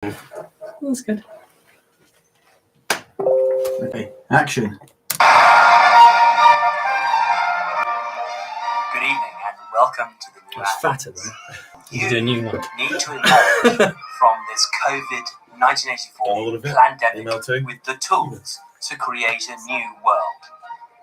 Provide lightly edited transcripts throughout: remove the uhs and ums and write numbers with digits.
That's good. Okay, action. Good evening and welcome to the new It's app. fatter though. You do a new one. Need to emerge from this COVID-1984 pandemic with the tools to create a new world.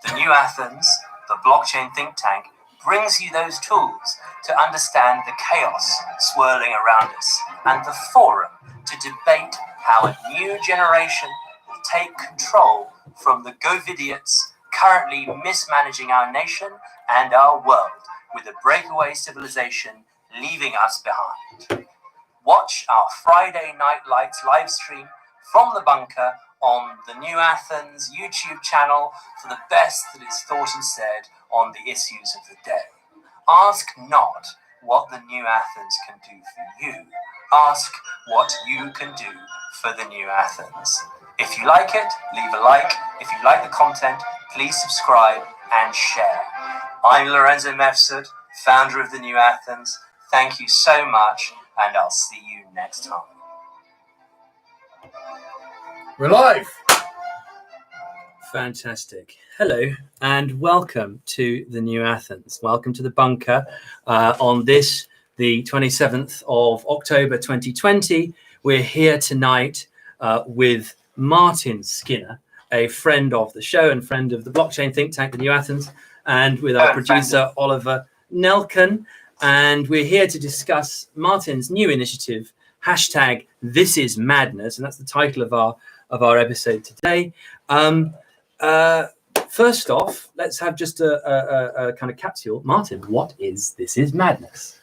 The New Athens, the blockchain think tank, brings you those tools to understand the chaos swirling around us and the forum to debate how a new generation will take control from the GoVidiots currently mismanaging our nation and our world with a breakaway civilization leaving us behind. Watch our Friday Night Lights live stream from the bunker on the New Athens YouTube channel for the best that is thought and said on the issues of the day. Ask not what the New Athens can do for you. Ask what you can do for the New Athens. If you like it, leave a like. If you like the content, please subscribe and share. I'm Lorenzo Mefsud, founder of the New Athens. Thank you so much, and I'll see you next time. We're live. Fantastic. Hello and welcome to the New Athens. Welcome to the bunker on this, the 27th of October 2020. We're here tonight with Martin Skinner, a friend of the show and friend of the blockchain think tank, the New Athens, and with our producer, Oliver Nelken. And we're here to discuss Martin's new initiative, hashtag This Is Madness, and that's the title of our episode today. First off, let's have just a kind of capsule. Martin, what is This Is Madness?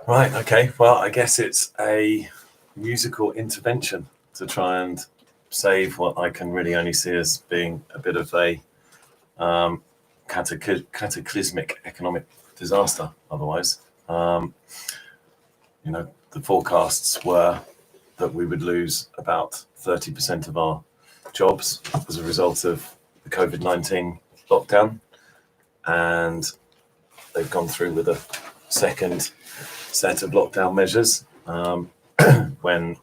Right, okay. Well, I guess it's a musical intervention to try and save what I can really only see as being a bit of a cataclysmic economic disaster otherwise. The forecasts were that we would lose about 30% of our jobs as a result of the COVID-19 lockdown, and they've gone through with a second set of lockdown measures when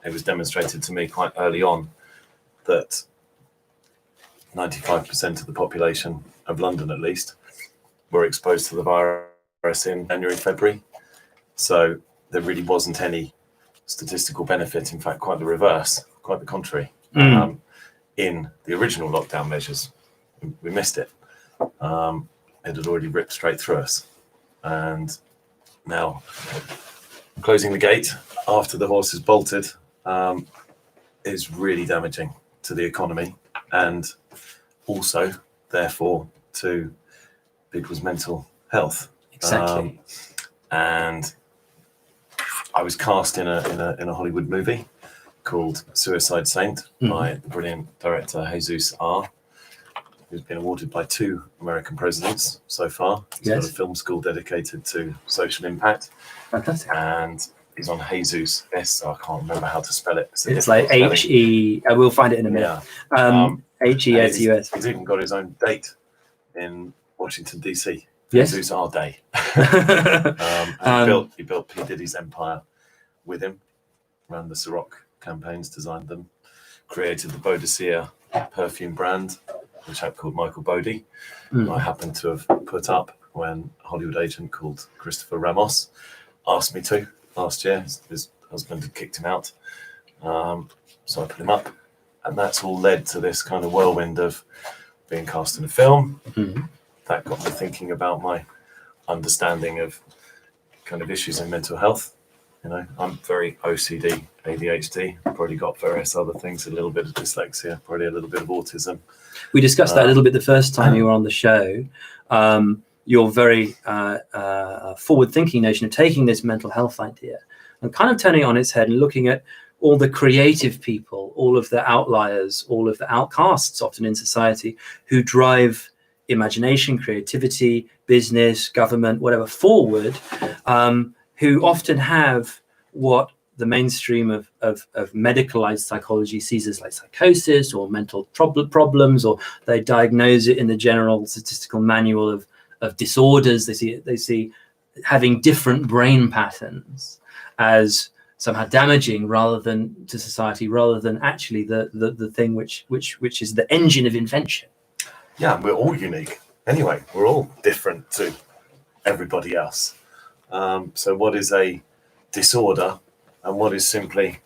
it was demonstrated to me quite early on that 95% of the population of London, at least, were exposed to the virus in January, February. So there really wasn't any statistical benefit. In fact, quite the reverse, quite the contrary. In the original lockdown measures, we missed it. It had already ripped straight through us. And now closing the gate after the horse has bolted is really damaging to the economy and also, therefore, to people's mental health. Exactly. And I was cast in a Hollywood movie called Suicide Saint by the brilliant director Jesus R, who's been awarded by 2 American presidents so far. He's got a film school dedicated to social impact. Fantastic. And he's on Jesus S. I can't remember how to spell it. It's like H-E, I will find it in a minute. H-E-S-U-S. He's even got his own date in Washington, D.C. Yes. Jesus R Day. He did his empire with him, ran the Ciroc campaigns, designed them, created the Bodicea perfume brand, a chap called Michael Bodie, who I happened to have put up when a Hollywood agent called Christopher Ramos asked me to last year. His husband had kicked him out. So I put him up. And that's all led to this kind of whirlwind of being cast in a film. That got me thinking about my understanding of kind of issues in mental health. I'm very OCD, ADHD, probably got various other things, a little bit of dyslexia, probably a little bit of autism. We discussed that a little bit the first time you were on the show. Your very forward-thinking notion of taking this mental health idea and kind of turning it on its head and looking at all the creative people, all of the outliers, all of the outcasts often in society who drive imagination, creativity, business, government, whatever, forward, who often have what the mainstream of medicalized psychology sees as like psychosis or mental problems, or they diagnose it in the general statistical manual of disorders. They see having different brain patterns as somehow damaging rather than to society, rather than actually the thing which is the engine of invention. Yeah, we're all unique. Anyway, we're all different to everybody else. So what is a disorder and what is simply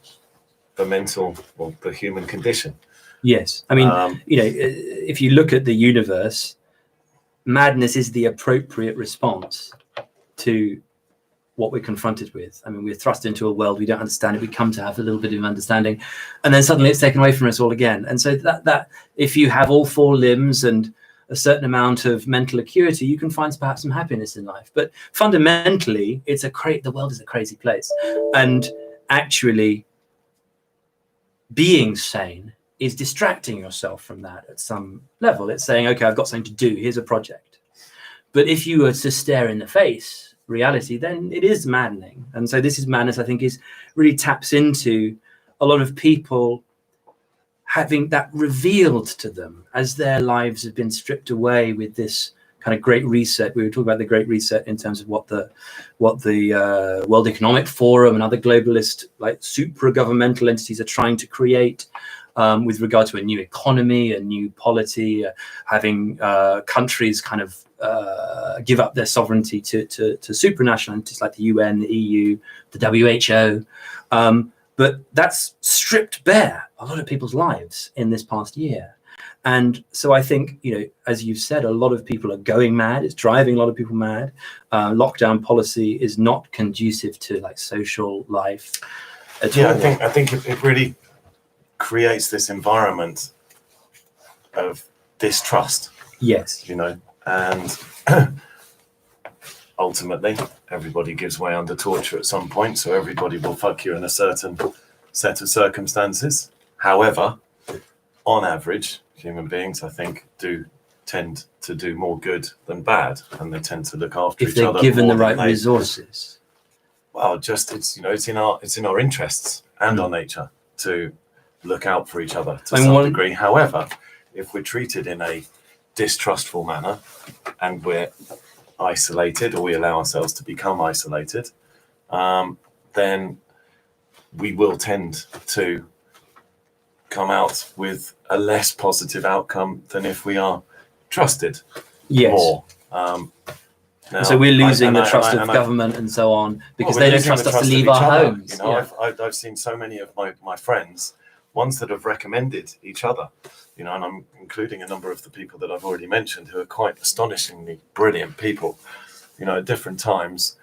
the mental or the human condition? Yes. I mean, if you look at the universe, madness is the appropriate response to what we're confronted with. I mean, we're thrust into a world we don't understand it. We come to have a little bit of understanding, and then suddenly it's taken away from us all again. And so that if you have all four limbs and a certain amount of mental acuity, you can find perhaps some happiness in life. But fundamentally, the world is a crazy place, and actually being sane is distracting yourself from that at some level. It's saying, okay, I've got something to do. Here's a project. But if you were to stare in the face reality, then it is maddening. And so this is madness, I think, is really taps into a lot of people having that revealed to them as their lives have been stripped away with this kind of great reset. We were talking about the great reset in terms of what the World Economic Forum and other globalist, like supra-governmental entities are trying to create with regard to a new economy, a new polity, having countries kind of give up their sovereignty to supranational entities like the UN, the EU, the WHO. But that's stripped bare a lot of people's lives in this past year. And so I think, as you've said, a lot of people are going mad. It's driving a lot of people mad. Lockdown policy is not conducive to like social life at all. I think it really creates this environment of distrust. Yes. And ultimately everybody gives way under torture at some point, so everybody will fuck you in a certain set of circumstances. However, on average, human beings, I think, do tend to do more good than bad, and they tend to look after each other if they're given the right resources. Well, just it's in our interests and our nature to look out for each other to some degree. However, if we're treated in a distrustful manner and we're isolated, or we allow ourselves to become isolated, then we will tend to come out with a less positive outcome than if we are trusted more. So we're losing the trust of government and so on because they don't trust us to leave our homes. I've seen so many of my friends, ones that have recommended each other, and I'm including a number of the people that I've already mentioned who are quite astonishingly brilliant people. At different times,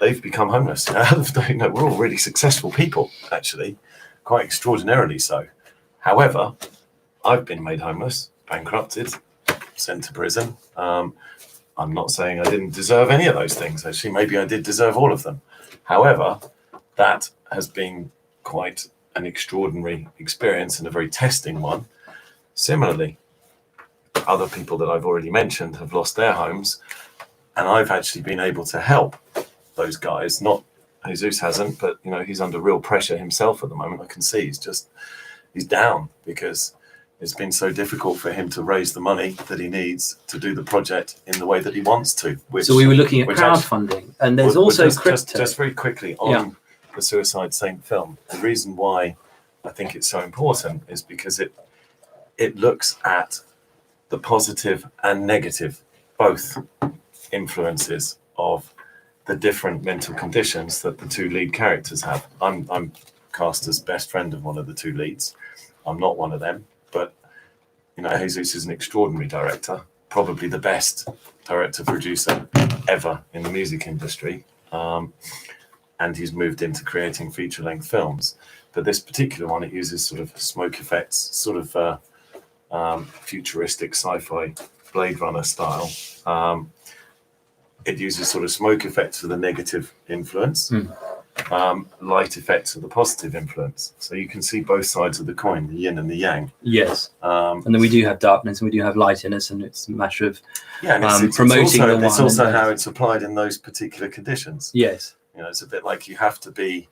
they've become homeless. We're all really successful people, actually, quite extraordinarily so. However, I've been made homeless, bankrupted, sent to prison. I'm not saying I didn't deserve any of those things. Actually, maybe I did deserve all of them. However, that has been quite an extraordinary experience and a very testing one. Similarly, other people that I've already mentioned have lost their homes, and I've actually been able to help those guys. Not Jesus hasn't, but he's under real pressure himself at the moment. I can see he's down because it's been so difficult for him to raise the money that he needs to do the project in the way that he wants to. So we were looking at crowdfunding, and there's also crypto. Just very quickly on the Suicide Saint film. The reason why I think it's so important is because it looks at the positive and negative, both influences of the different mental conditions that the two lead characters have. I'm cast as best friend of one of the two leads. I'm not one of them, but Jesus is an extraordinary director, probably the best director producer ever in the music industry, and he's moved into creating feature-length films. But this particular one, it uses sort of smoke effects, sort of futuristic sci-fi Blade Runner style. It uses sort of smoke effects for the negative influence, light effects for the positive influence. So you can see both sides of the coin, the yin and the yang. Yes. And then we do have darkness and we do have light in us, and it's a matter of it's promoting the one. It's also how it's applied in those particular conditions. Yes. It's a bit like you have to be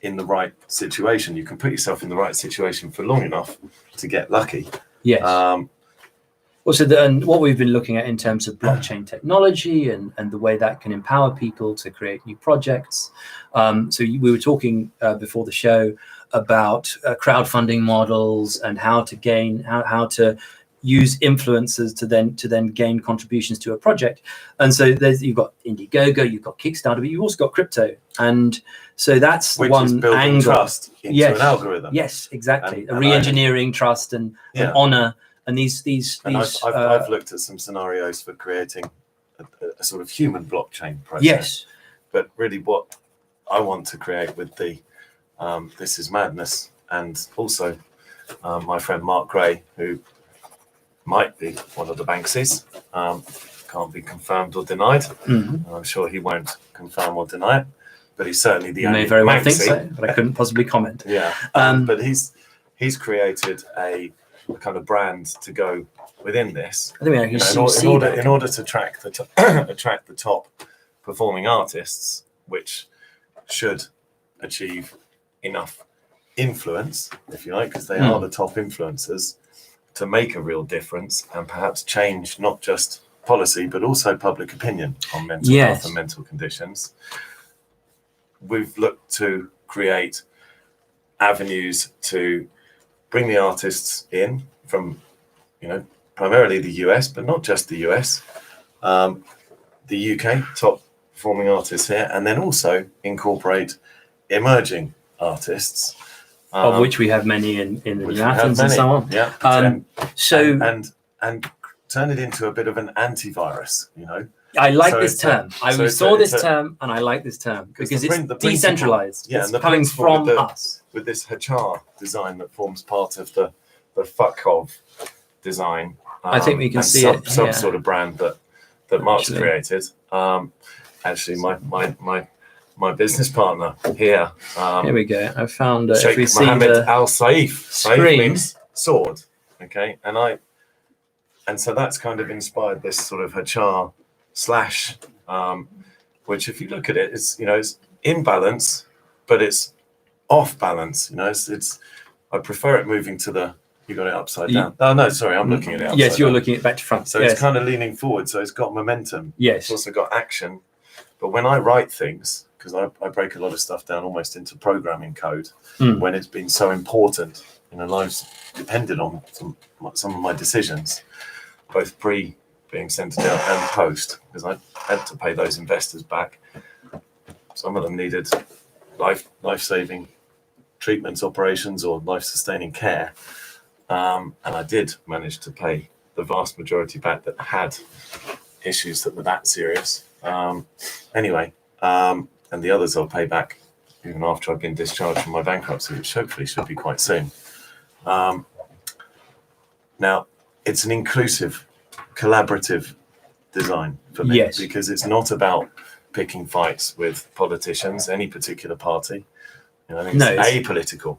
in the right situation. You can put yourself in the right situation for long enough to get lucky. Yes. Also, and what we've been looking at in terms of blockchain technology and the way that can empower people to create new projects. So we were talking before the show about crowdfunding models and how to use influencers to then gain contributions to a project. And so you've got Indiegogo, you've got Kickstarter, but you've also got crypto. And so that's which one is building angle. Trust into an algorithm. Yes, exactly. And Re-engineering trust and honor. And I've looked at some scenarios for creating a sort of human blockchain process. Yes. But really what I want to create with the This Is Madness, and also my friend Mark Gray, who might be one of the Banksies, can't be confirmed or denied. Mm-hmm. I'm sure he won't confirm or deny it, but he's certainly the only may very well Banksy. think so, but I couldn't possibly comment. Yeah, but he's created a kind of brand to go within this. I think in order to attract the top performing artists, which should achieve enough influence, if you like, because they are the top influencers, to make a real difference and perhaps change not just policy but also public opinion on mental health and mental conditions. We've looked to create avenues to bring the artists in from, primarily the US, but not just the US, the UK, top performing artists here, and then also incorporate emerging artists. Of which we have many in the New Athens and so on. Yeah. And turn it into a bit of an antivirus, I like this term. I saw this term and I like this term because it's decentralized. Yeah, it's and the coming from us. With this Hachar design that forms part of the fuck of design. I think we can see it. Some sort of brand that Mark's created. Actually, my business partner here. Here we go. I found Sheikh Mohammed Al Saif. Saif means sword. Okay, and so that's kind of inspired this sort of Hachar slash, which if you look at it, it's in balance, but it's off balance. It's I prefer it moving to the. You got it upside down. Oh no, sorry, I'm looking at it. Yes, you're looking at it back to front. So it's kind of leaning forward. So it's got momentum. Yes, it's also got action. But when I write things, because I break a lot of stuff down almost into programming code, when it's been so important, lives depended on some of my decisions, both pre being sent down and post, because I had to pay those investors back. Some of them needed life-saving treatments, operations, or life-sustaining care, and I did manage to pay the vast majority back that had issues that were that serious. Anyway, and the others I'll pay back even after I've been discharged from my bankruptcy, which hopefully should be quite soon. Now, it's an inclusive, collaborative design for me, because it's not about picking fights with politicians, any particular party. I think it's apolitical.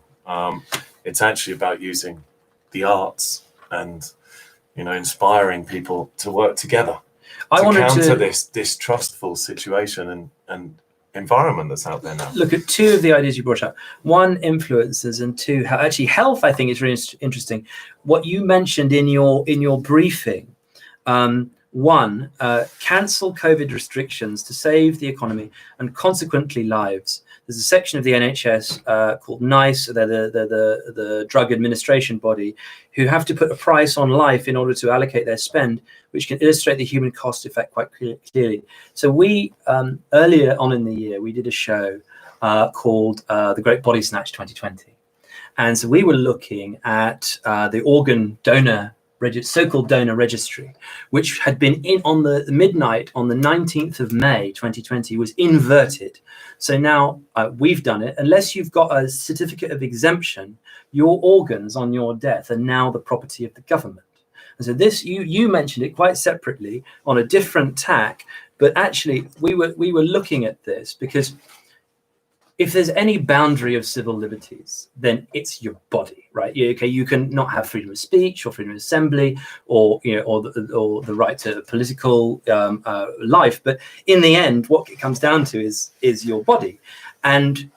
It's actually about using the arts and inspiring people to work together. I wanted to counter this distrustful situation and environment that's out there now. Look at two of the ideas you brought up. One, influencers, and two, actually health. I think is really interesting. What you mentioned in your briefing. One, cancel COVID restrictions to save the economy and consequently lives. There's a section of the NHS called NICE, they're the drug administration body, who have to put a price on life in order to allocate their spend, which can illustrate the human cost effect quite clearly. So we, earlier on in the year, we did a show called The Great Body Snatch 2020. And so we were looking at the organ donor so-called donor registry, which had been in on the midnight on the 19th of May 2020, was inverted. So now we've done it. Unless you've got a certificate of exemption, your organs on your death are now the property of the government. And so this, you mentioned it quite separately on a different tack, but actually we were looking at this because if there's any boundary of civil liberties, then it's your body, right? You can not have freedom of speech or freedom of assembly, or the right to political life. But in the end, what it comes down to is your body. And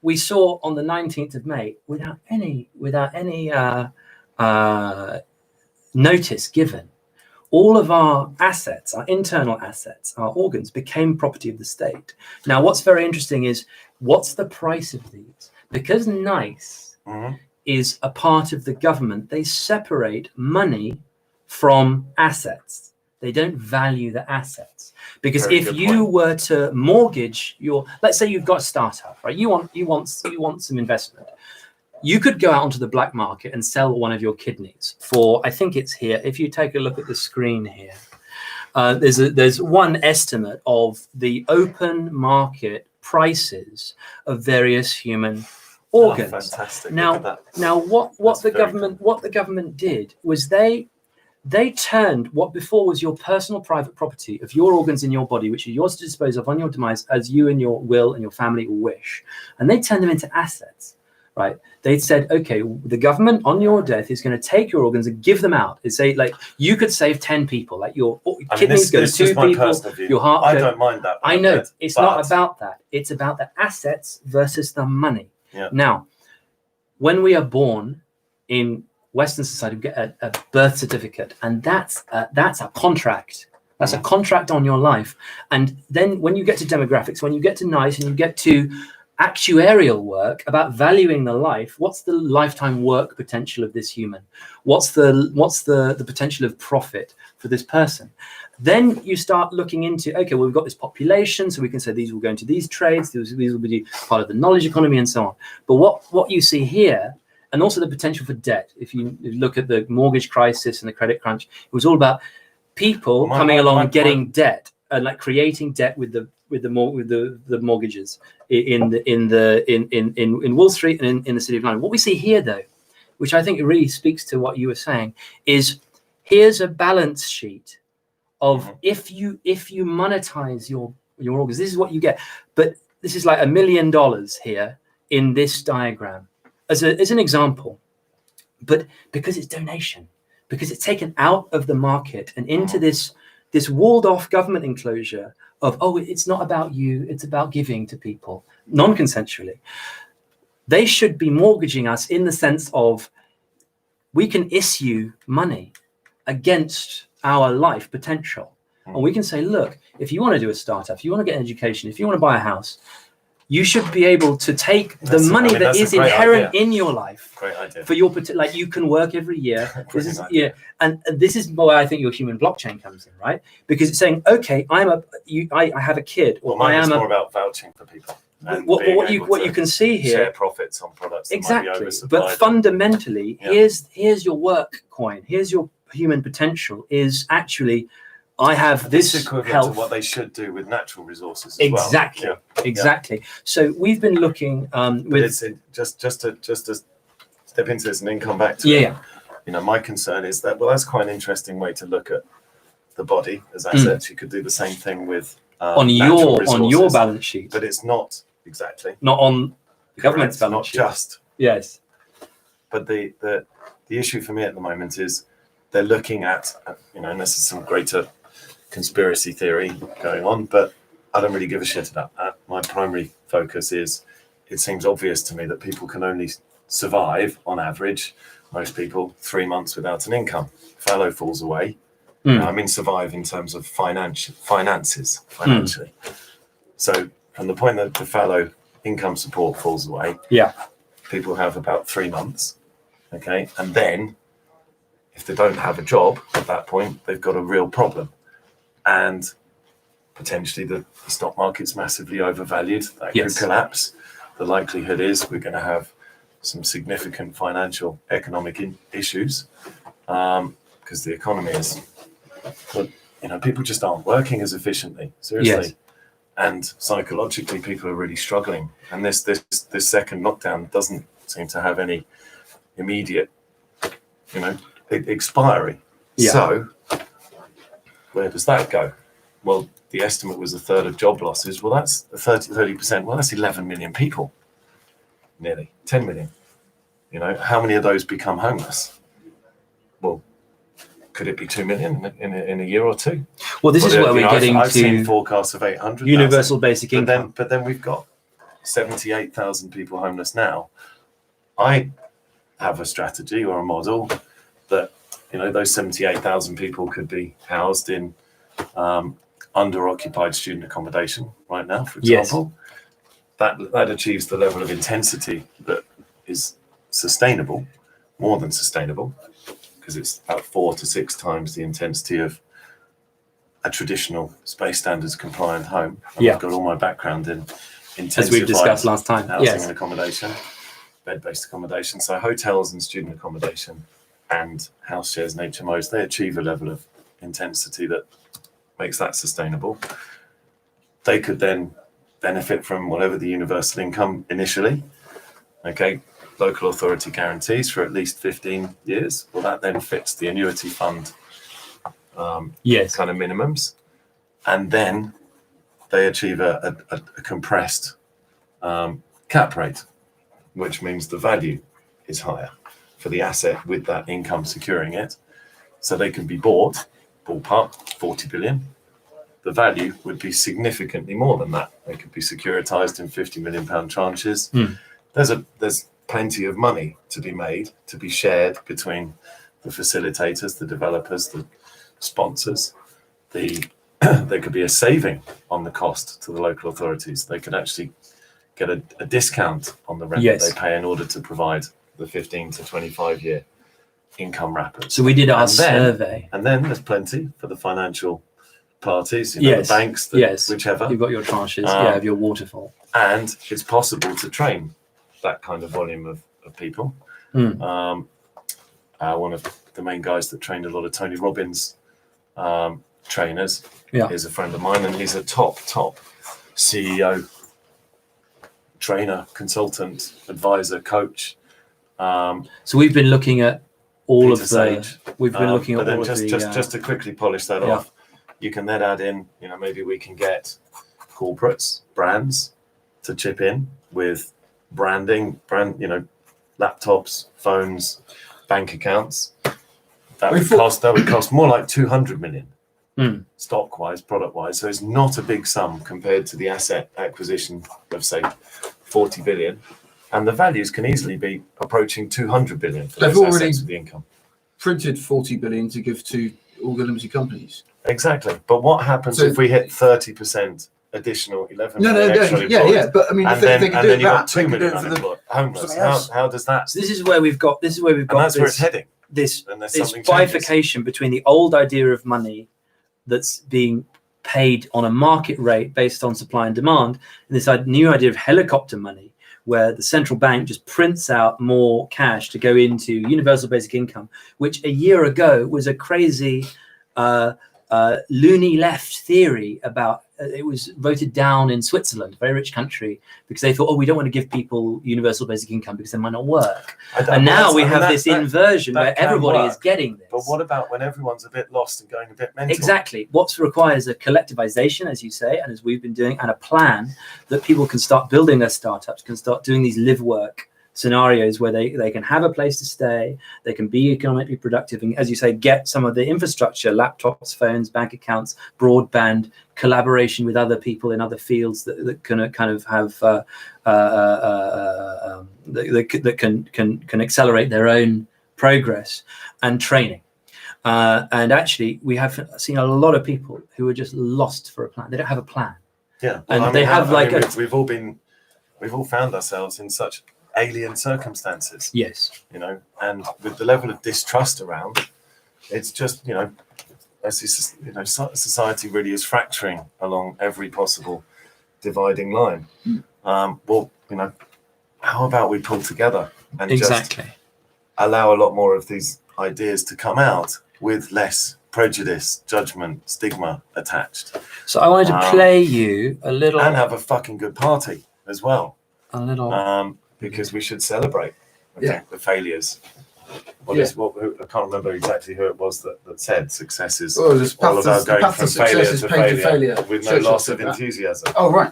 we saw on the 19th of May, without any notice given, all of our assets, our internal assets, our organs became property of the state. Now, what's very interesting is what's the price of these? Because NICE is a part of the government, they separate money from assets. They don't value the assets. Because if you were to mortgage your, let's say you've got a startup, right? You want some investment. You could go out onto the black market and sell one of your kidneys for, I think it's here. If you take a look at the screen here, there's one estimate of the open market prices of various human organs. Oh, fantastic. Now what the government did was they turned what before was your personal private property of your organs in your body, which are yours to dispose of on your demise as you and your will and your family wish, and they turned them into assets. Right? They said, okay, the government on your death is going to take your organs and give them out. It's say like you could save 10 people, like your kidneys go to 2 people, your heart. I don't mind that. I know it's not about that. It's about the assets versus the money. Yeah. Now, when we are born in Western society, we get a birth certificate, and that's a contract. That's a contract on your life. And then when you get to demographics, when you get to NICE and you get to actuarial work about valuing the life, what's the lifetime work potential of this human? What's the potential of profit for this person? Then you start looking into, okay, well, we've got this population, so we can say these will go into these trades, these will be part of the knowledge economy and so on. But what you see here, and also the potential for debt, if you look at the mortgage crisis and the credit crunch, it was all about people coming along and getting debt and like creating debt with the mortgages in Wall Street and in the City of London. What we see here, though, which I think really speaks to what you were saying, is here's a balance sheet of if you monetize your organs, this is what you get. But this is like $1 million here in this diagram as an example. But because it's donation, because it's taken out of the market and into this walled off government enclosure of, oh, it's not about you, it's about giving to people non-consensually. They should be mortgaging us in the sense of we can issue money against our life potential. And we can say, look, if you want to do a startup, if you want to get an education, if you want to buy a house, you should be able to take the money that is inherent in your life for your like you can work every year. And this is why I think your human blockchain comes in, right? Because it's saying, okay, I have a kid, or I am more about vouching for people. What you can see here, share profits on products. Exactly, but fundamentally, here's your work coin. Here's your human potential. Is actually, I have this equivalent health. to what they should do with natural resources as well. Exactly. So we've been looking with it's just to step into this and then come back to it. You know, my concern is that that's quite an interesting way to look at the body as assets. You could do the same thing with on your balance sheet, but it's not exactly not on the government's balance not sheet. Just but the issue for me at the moment is they're looking at and this is some greater conspiracy theory going on, but I don't really give a shit about that. My primary focus is it seems obvious to me that people can only survive on average, most people, 3 months without an income. Fallow falls away. I mean survive in terms of finances financially. So from the point that the fallow income support falls away, people have about 3 months. Okay. And then if they don't have a job at that point, they've got a real problem. And potentially the stock market's massively overvalued. That could collapse. The likelihood is we're going to have some significant financial economic issues because the economy is, people just aren't working as efficiently, seriously. And psychologically, people are really struggling. And this second lockdown doesn't seem to have any immediate, expiry. So where does that go? Well, the estimate was a third of job losses. Well, that's 30%. Well, that's 11 million people, nearly 10 million. How many of those become homeless? Well, could it be 2 million in a year or two? Well, this is where we're getting I've to seen forecasts of 800,000. Universal basic income. But then we've got 78,000 people homeless now. I have a strategy or a model that those 78,000 people could be housed in under-occupied student accommodation right now, for example. That achieves the level of intensity that is sustainable, more than sustainable, because it's about 4 to 6 times the intensity of a traditional space standards compliant home. And I've got all my background in intensified, as we've discussed last time, housing and accommodation, bed-based accommodation. So hotels and student accommodation and house shares and HMOs, they achieve a level of intensity that makes that sustainable. They could then benefit from whatever the universal income initially. Okay, local authority guarantees for at least 15 years. Well, that then fits the annuity fund kind of minimums. And then they achieve a compressed cap rate, which means the value is higher for the asset with that income securing it. So they can be bought, ballpark, 40 billion. The value would be significantly more than that. They could be securitized in £50 million tranches. There's plenty of money to be made, to be shared between the facilitators, the developers, the sponsors. There could be a saving on the cost to the local authorities. They could actually get a discount on the rent that they pay in order to provide the 15 to 25 year income wrappers. So we did our survey. And then there's plenty for the financial parties, the banks, whichever. You've got your tranches, of your waterfall. And it's possible to train that kind of volume of people. One of the main guys that trained a lot of Tony Robbins trainers is a friend of mine, and he's a top CEO, trainer, consultant, advisor, coach. So we've been looking at all Peter of Sage. We've been looking at but then all just to quickly polish that off, you can then add in, maybe we can get corporates, brands to chip in with branding, laptops, phones, bank accounts. That would cost more like 200 million stock wise, product wise. So it's not a big sum compared to the asset acquisition of, say, 40 billion. And the values can easily be approaching 200 billion for those assets with the income. Printed 40 billion to give to all the limited companies. Exactly. But what happens if we hit 30% additional 11 million extra employed? But I mean, and then you've got 2 million unemployed, homeless. How does that? So this is where we've got. This is where we've got. And that's where it's heading. This bifurcation between the old idea of money that's being paid on a market rate based on supply and demand, and this new idea of helicopter money, where the central bank just prints out more cash to go into universal basic income, which a year ago was a crazy loony left theory about. It was voted down in Switzerland, a very rich country, because they thought, we don't want to give people universal basic income because they might not work. And now we have this inversion where everybody is getting this. But what about when everyone's a bit lost and going a bit mental? Exactly. What's required is a collectivization, as you say, and as we've been doing, and a plan that people can start building their startups, can start doing these live work scenarios where they can have a place to stay, they can be economically productive, and, as you say, get some of the infrastructure, laptops, phones, bank accounts, broadband, collaboration with other people in other fields that can kind of have that can accelerate their own progress, and training. And actually, we have seen a lot of people who are just lost for a plan. They don't have a plan. Yeah, and they have we've all found ourselves in such alien circumstances. Yes. And with the level of distrust around, it's just, society really is fracturing along every possible dividing line. Well, how about we pull together and just allow a lot more of these ideas to come out with less prejudice, judgment, stigma attached. So I wanted to play you a little, and have a fucking good party as well. A little. Because we should celebrate the failures. I can't remember exactly who it was that said success is all about going from failure to failure with no loss of enthusiasm. Oh, right,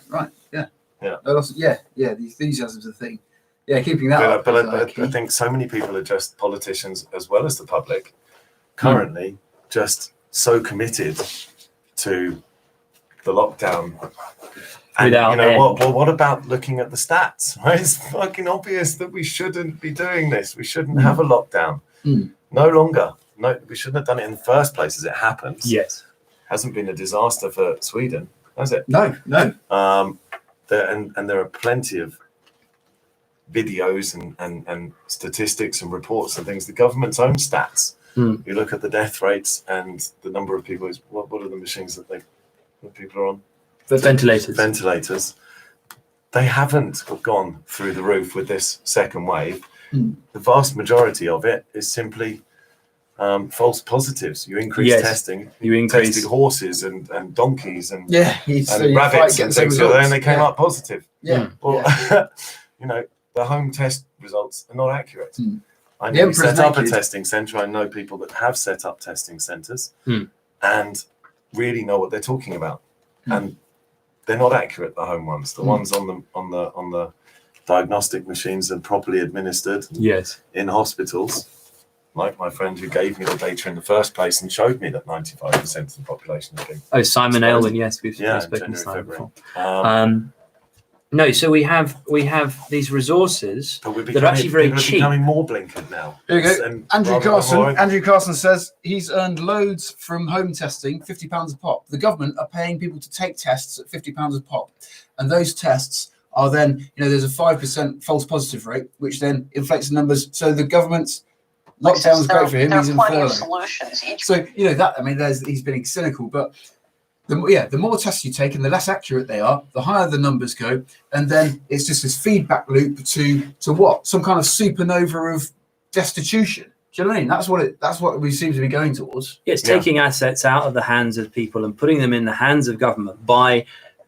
yeah. No loss, the enthusiasm's the thing. Yeah, keeping that up. But I think so many people are just politicians as well as the public currently just so committed to the lockdown. And what about looking at the stats? Right? It's fucking obvious that we shouldn't be doing this. We shouldn't have a lockdown. No longer. we shouldn't have done it in the first place, as it happens. Yes. Hasn't been a disaster for Sweden, has it? No. There are plenty of videos and statistics and reports and things. The government's own stats. You look at the death rates and the number of people. What are the machines that people are on? The ventilators. Ventilators. They haven't gone through the roof with this second wave. The vast majority of it is simply false positives. You increase testing. You tested horses and donkeys and rabbits and things, and they came up positive. Yeah. Well, the home test results are not accurate. I know we set up a testing centre. I know people that have set up testing centres and really know what they're talking about. And they're not accurate, the home ones. The ones on the diagnostic machines are properly administered in hospitals. Like my friend who gave me the data in the first place and showed me that 95% of the population has been. Oh, Simon Aylwin, yes, we've spoken to Simon before. No, so we have these resources that are actually very cheap. Becoming more blinkered now. Here we go. Andrew Carson says he's earned loads from home testing, £50 a pop. The government are paying people to take tests at £50 a pop, and those tests are then, there's a 5% false positive rate, which then inflates the numbers. So the government's lockdown's great for him. He's in furlough. So he's being cynical, but. The more tests you take and the less accurate they are, the higher the numbers go, and then it's just this feedback loop to what? Some kind of supernova of destitution. Do you know what I mean? That's what we seem to be going towards. It's taking assets out of the hands of people and putting them in the hands of government by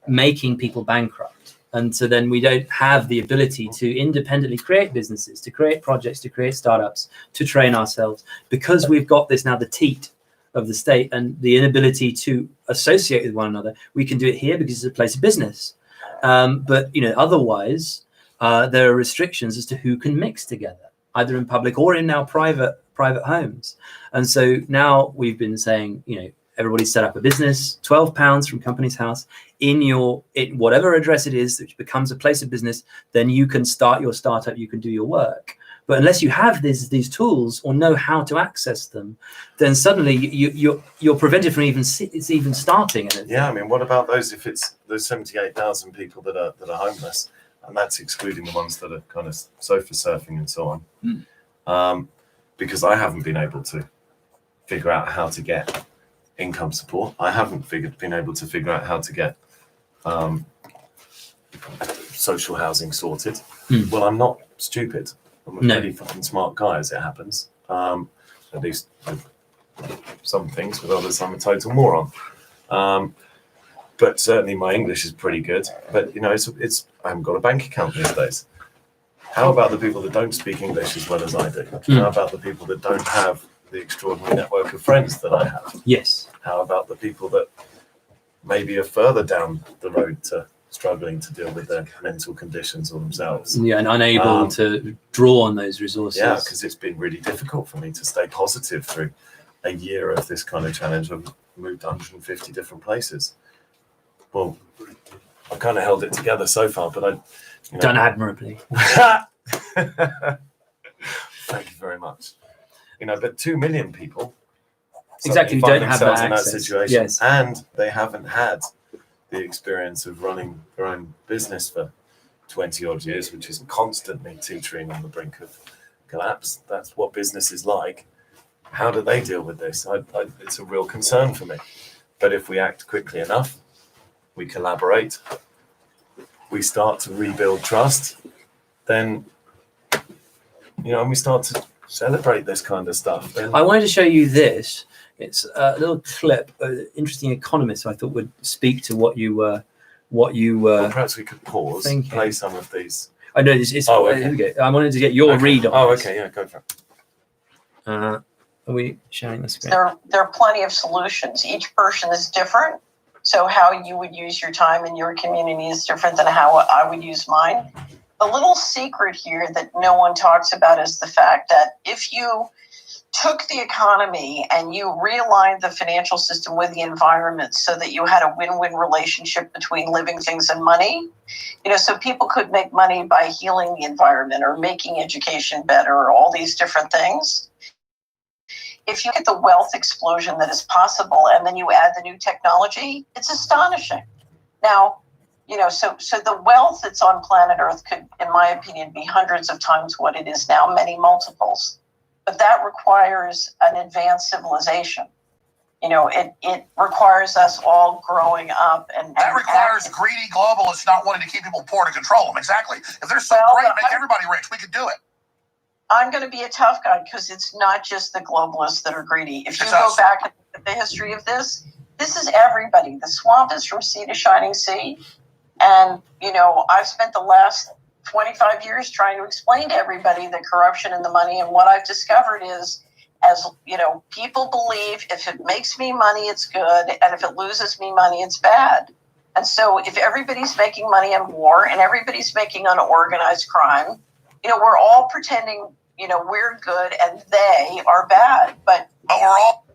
making people bankrupt. And so then we don't have the ability to independently create businesses, to create projects, to create startups, to train ourselves, because we've got this now, the teat of the state and the inability to associate with one another. We can do it here because it's a place of business, but otherwise there are restrictions as to who can mix together, either in public or in now private homes. And so now we've been saying, everybody set up a business, £12 from Company's House in whatever address it is, which becomes a place of business. Then you can start your startup, you can do your work. But unless you have these tools or know how to access them, then suddenly you're prevented from even starting. Yeah, I mean, what about those? If it's those 78,000 people that are homeless, and that's excluding the ones that are kind of sofa surfing and so on, because I haven't been able to figure out how to get income support. I haven't been able to figure out how to get social housing sorted. Well, I'm not stupid. I'm a pretty fucking smart guy, as it happens. At least with some things, with others, I'm a total moron. But certainly my English is pretty good. But I haven't got a bank account these days. How about the people that don't speak English as well as I do? How about the people that don't have the extraordinary network of friends that I have? Yes. How about the people that maybe are further down the road to struggling to deal with their mental conditions or themselves? Yeah, and unable to draw on those resources. Yeah, because it's been really difficult for me to stay positive through a year of this kind of challenge. I've moved 150 different places. Well, I kind of held it together so far, but done admirably. Thank you very much. But 2 million people exactly find don't have themselves that in access. That situation, and they haven't had the experience of running their own business for 20 odd years, which is constantly teetering on the brink of collapse. That's what business is like. How do they deal with this? It's a real concern for me. But if we act quickly enough, we collaborate, we start to rebuild trust, then, and we start to celebrate this kind of stuff. Then I wanted to show you this. It's a little clip, an interesting economist who I thought would speak to what you were. Well, perhaps we could pause, thinking. Play some of these. I know this is. Okay. Here we go. I wanted to get your read on this. Okay, yeah, go for it. Are we sharing the screen? There are plenty of solutions. Each person is different. So how you would use your time in your community is different than how I would use mine. The little secret here that no one talks about is the fact that if you took the economy and you realigned the financial system with the environment so that you had a win-win relationship between living things and money, so people could make money by healing the environment or making education better or all these different things. if you get the wealth explosion that is possible and then you add the new technology, it's astonishing. Now, so the wealth that's on planet Earth could, in my opinion, be hundreds of times what it is now, many multiples. But that requires an advanced civilization. It requires us all growing up. And that requires greedy globalists not wanting to keep people poor to control them. Exactly. If they're so great, make everybody rich. We could do it. I'm going to be a tough guy because it's not just the globalists that are greedy. If you go back and look at the history of this is everybody. The swamp is from sea to shining sea. And, I've spent the last 25 years trying to explain to everybody the corruption and the money. And what I've discovered is, people believe if it makes me money, it's good. And if it loses me money, it's bad. And so if everybody's making money on war and everybody's making on organized crime, we're all pretending, we're good and they are bad. But we're all.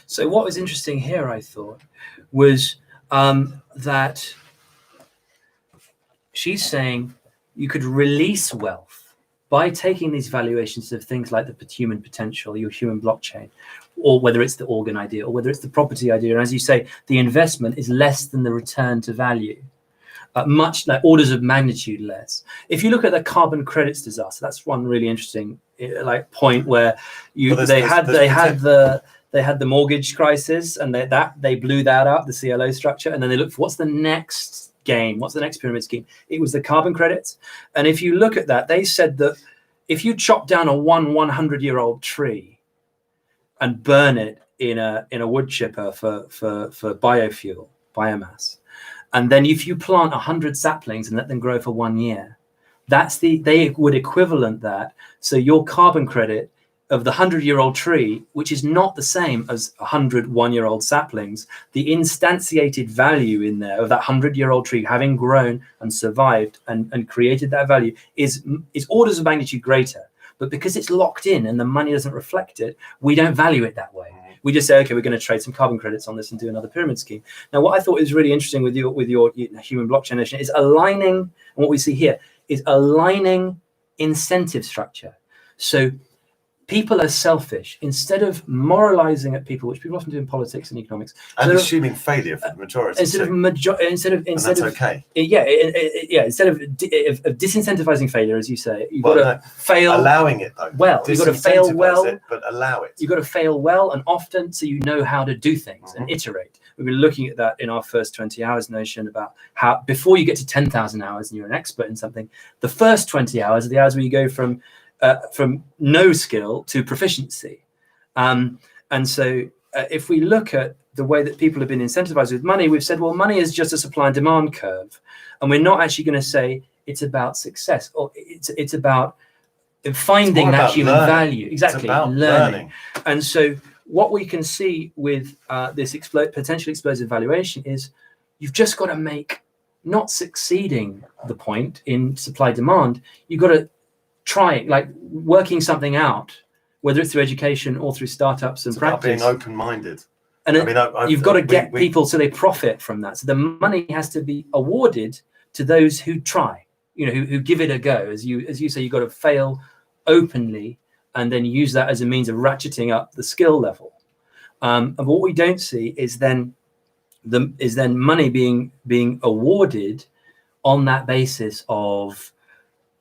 So what was interesting here, I thought, was that she's saying you could release wealth by taking these valuations of things like the human potential, your human blockchain, or whether it's the organ idea or whether it's the property idea. And as you say, the investment is less than the return to value, much like orders of magnitude less. If you look at the carbon credits disaster, that's one really interesting point where they had the mortgage crisis and they blew that up, the CLO structure, and then they looked for what's the next game, what's the next pyramid scheme. It was the carbon credits. And if you look at that, they said that if you chop down a 100-year-old tree and burn it in a wood chipper for biofuel, biomass, and then if you plant 100 saplings and let them grow for 1 year, they would equivalent that. So your carbon credit of the 100-year-old tree, which is not the same as 100 one-year-old saplings, the instantiated value in there of that 100-year-old tree having grown and survived and created that value is orders of magnitude greater. But because it's locked in and the money doesn't reflect it, we don't value it that way. We just say, okay, we're going to trade some carbon credits on this and do another pyramid scheme. Now, what I thought is really interesting with your human blockchain nation is aligning, and what we see here is aligning incentive structure. So people are selfish. Instead of moralizing at people, which people often do in politics and economics, and assuming failure for the majority. Instead of okay. Instead of disincentivizing failure, as you say, you've got to fail. Allowing it though. Well, you've got to fail well, but allow it. You've got to fail well and often, so you know how to do things and iterate. We've been looking at that in our first 20 hours notion about how before you get to 10,000 hours and you're an expert in something, the first 20 hours are the hours where you go from no skill to proficiency. And so if we look at the way that people have been incentivized with money, we've said, well, money is just a supply and demand curve. And we're not actually going to say it's about success or it's about finding that human value. Exactly. It's about learning. And so what we can see with this potentially explosive valuation is you've just got to make not succeeding the point in supply demand. You've got to try like working something out, whether it's through education or through startups and practice. Being open-minded. And you've got to get people so they profit from that. So the money has to be awarded to those who try, who give it a go. As you say, you've got to fail openly and then use that as a means of ratcheting up the skill level. And what we don't see is then money being awarded on that basis of,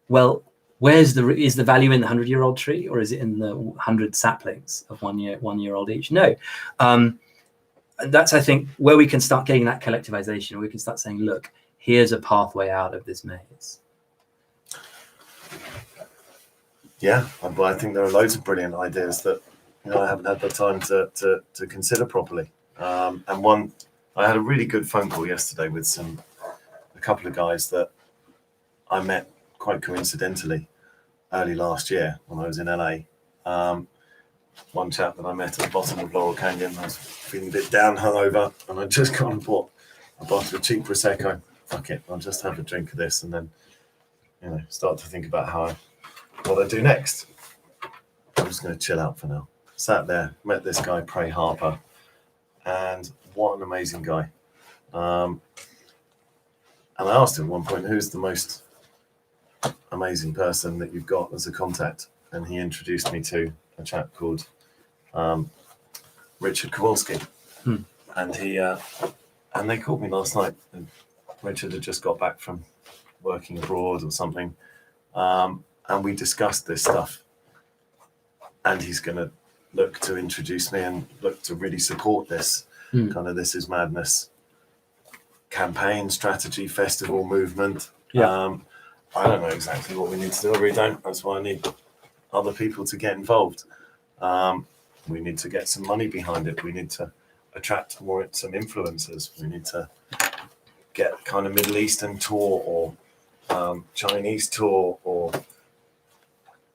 well, is the value in the 100-year-old tree, or is it in the 100 saplings of 1 year old each? No. And that's, I think, where we can start getting that collectivization. We can start saying, look, here's a pathway out of this maze. Yeah, but I think there are loads of brilliant ideas that I haven't had the time to consider properly. And one, I had a really good phone call yesterday with a couple of guys that I met quite coincidentally early last year when I was in LA. One chap that I met at the bottom of Laurel Canyon, I was feeling a bit down, hungover, and I just gone and bought a bottle of cheap Prosecco. Fuck it, I'll just have a drink of this and then, start to think about what I do next. I'm just going to chill out for now. Sat there, met this guy, Prey Harper, and what an amazing guy. And I asked him at one point, who's the most amazing person that you've got as a contact? And he introduced me to a chap called Richard Kowalski, and he and they called me last night. And Richard had just got back from working abroad or something, and we discussed this stuff. And he's going to look to introduce me and look to really support this kind of This Is Madness campaign, strategy, festival movement. Yeah. I don't know exactly what we need to do. I really don't. That's why I need other people to get involved. We need to get some money behind it. We need to attract some influencers. We need to get kind of Middle Eastern tour or Chinese tour or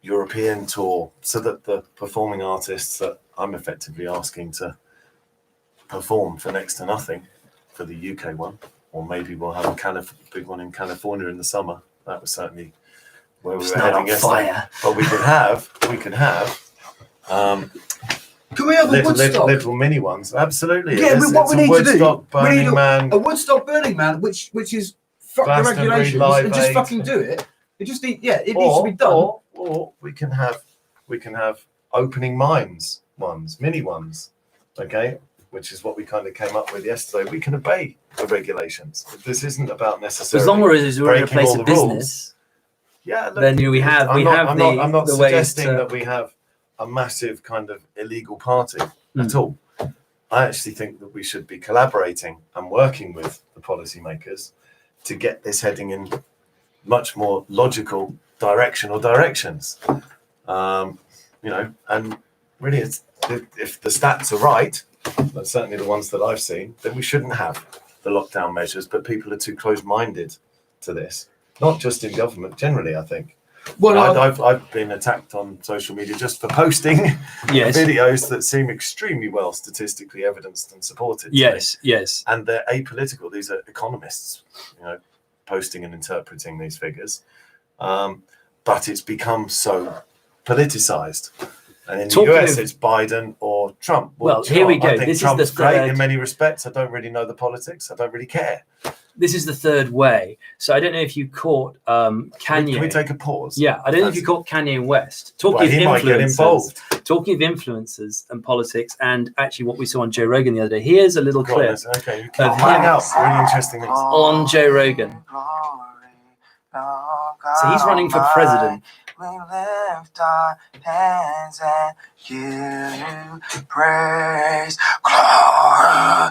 European tour, so that the performing artists that I'm effectively asking to perform for next to nothing for the UK one, or maybe we'll have a big one in California in the summer. That was certainly where we were heading yesterday. But we could have can we have a Woodstock? Little mini ones, absolutely. Yeah, what we need to do, we need a Woodstock Burning Man, which is fuck the regulations, and just fucking do it. It just needs to be done. Or we can have opening minds ones, mini ones, okay, which is what we kind of came up with yesterday. We can obey the regulations. This isn't about necessarily. As long as we're in a place of business. Rules. Yeah, look, then we have. I'm not suggesting that we have a massive kind of illegal party at all. I actually think that we should be collaborating and working with the policymakers to get this heading in much more logical directions. And really, if the stats are right, that's certainly the ones that I've seen, then we shouldn't have the lockdown measures. But people are too close-minded to this, not just in government, generally, I think. Well, I've been attacked on social media just for posting videos that seem extremely well statistically evidenced and supported. Yes. And they're apolitical. These are economists, posting and interpreting these figures. But it's become so politicized. And in the US, it's Biden or Trump. Well, here we go. I think Trump's great in many respects. I don't really know the politics. I don't really care. This is the third way. So I don't know if you caught Kanye. Can we take a pause? Yeah, I don't know if you caught Kanye West. He might get involved. Talking of influencers and politics, and actually what we saw on Joe Rogan the other day. Here's a little clip. Okay, you can hang out. Really interesting things. On Joe Rogan. So he's running for president. We lift our hands and give you praise, glory.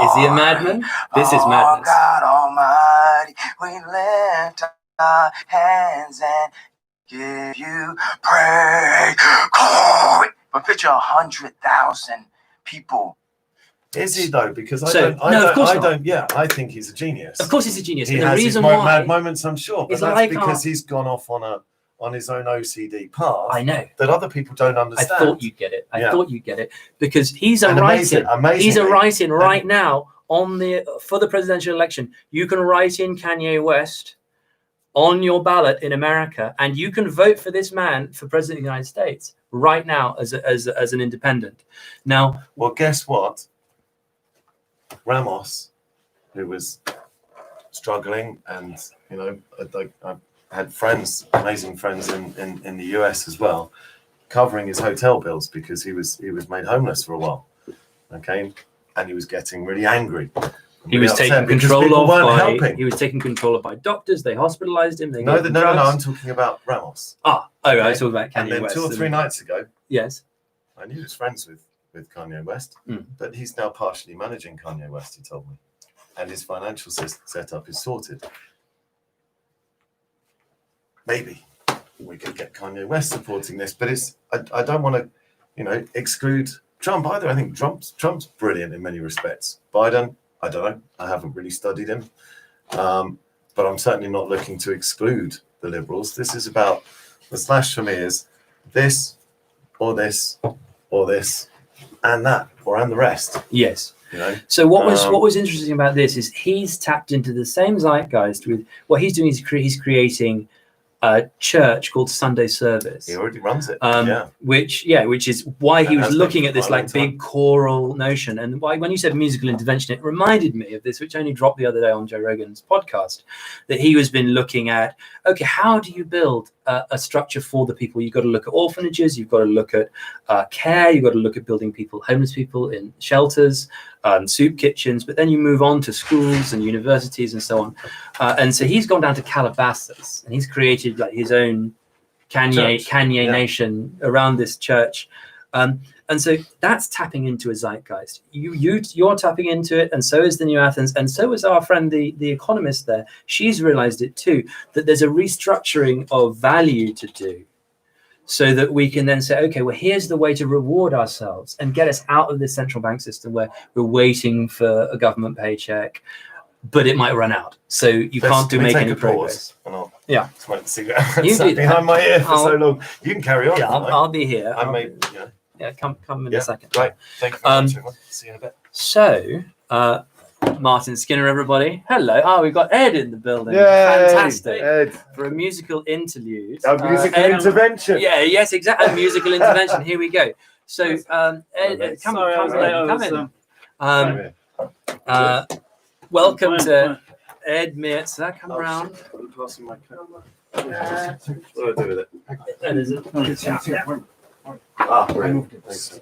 Is he a madman? This is madness. God Almighty, we lift our hands and give you praise, glory. But picture 100,000 people. Is he though? Because I don't. Yeah, I think he's a genius. Of course, he's a genius. He and has the reason his why mad moments, I'm sure, but that's because he's gone off on his own OCD path. I know that other people don't understand. I thought you'd get it. Because he's a write-in. He's a write-in right now for the presidential election. You can write in Kanye West on your ballot in America, and you can vote for this man for president of the United States right now as an independent. Now, well, guess what? Ramos, who was struggling, and I had friends, amazing friends in the US as well, covering his hotel bills because he was made homeless for a while. Okay, and he was getting really angry. He was taken control of by doctors. They hospitalized him. No, I'm talking about Ramos. Okay. I was talking about Kanye and then West. 2 or 3 nights ago, yes, I knew he was friends with Kanye West, but he's now partially managing Kanye West, he told me, and his financial setup is sorted. Maybe we could get Kanye West supporting this, but I don't want to, exclude Trump either. I think Trump's brilliant in many respects. Biden, I don't know. I haven't really studied him, but I'm certainly not looking to exclude the liberals. This is about the slash for me is this or this or this and that and the rest. Yes. So what was interesting about this is he's tapped into the same zeitgeist with what he's doing. He's creating church called Sunday Service. He already runs it. Which is why he was looking at this like big choral notion. And why, when you said musical intervention, it reminded me of this, which only dropped the other day on Joe Rogan's podcast, that he has been looking at, okay, how do you build a structure for the people? You've got to look at orphanages, you've got to look at care, you've got to look at building homeless people in shelters, soup kitchens, but then you move on to schools and universities and so on. And so he's gone down to Calabasas and he's created like his own Kanye nation around this church. And so that's tapping into a zeitgeist. You're tapping into it, and so is the New Athens, and so is our friend, the economist there. She's realized it too, that there's a restructuring of value to do, so that we can then say, okay, well, here's the way to reward ourselves and get us out of this central bank system where we're waiting for a government paycheck, but it might run out. So you can't make any progress. And I'll smoke the cigarette. You sat behind my ear for so long. You can carry on. Yeah, I'll be here. Come in a second. Right. Thank you very much, everyone. See you in a bit. So, Martin Skinner, everybody. Hello. Oh, we've ed in the building. Yay, fantastic. Ed. For a musical interlude. A musical intervention. Yes, exactly. A musical intervention. Here we go. So, Ed, come in. Welcome to Ed Mirza. Come around. What do I do with it?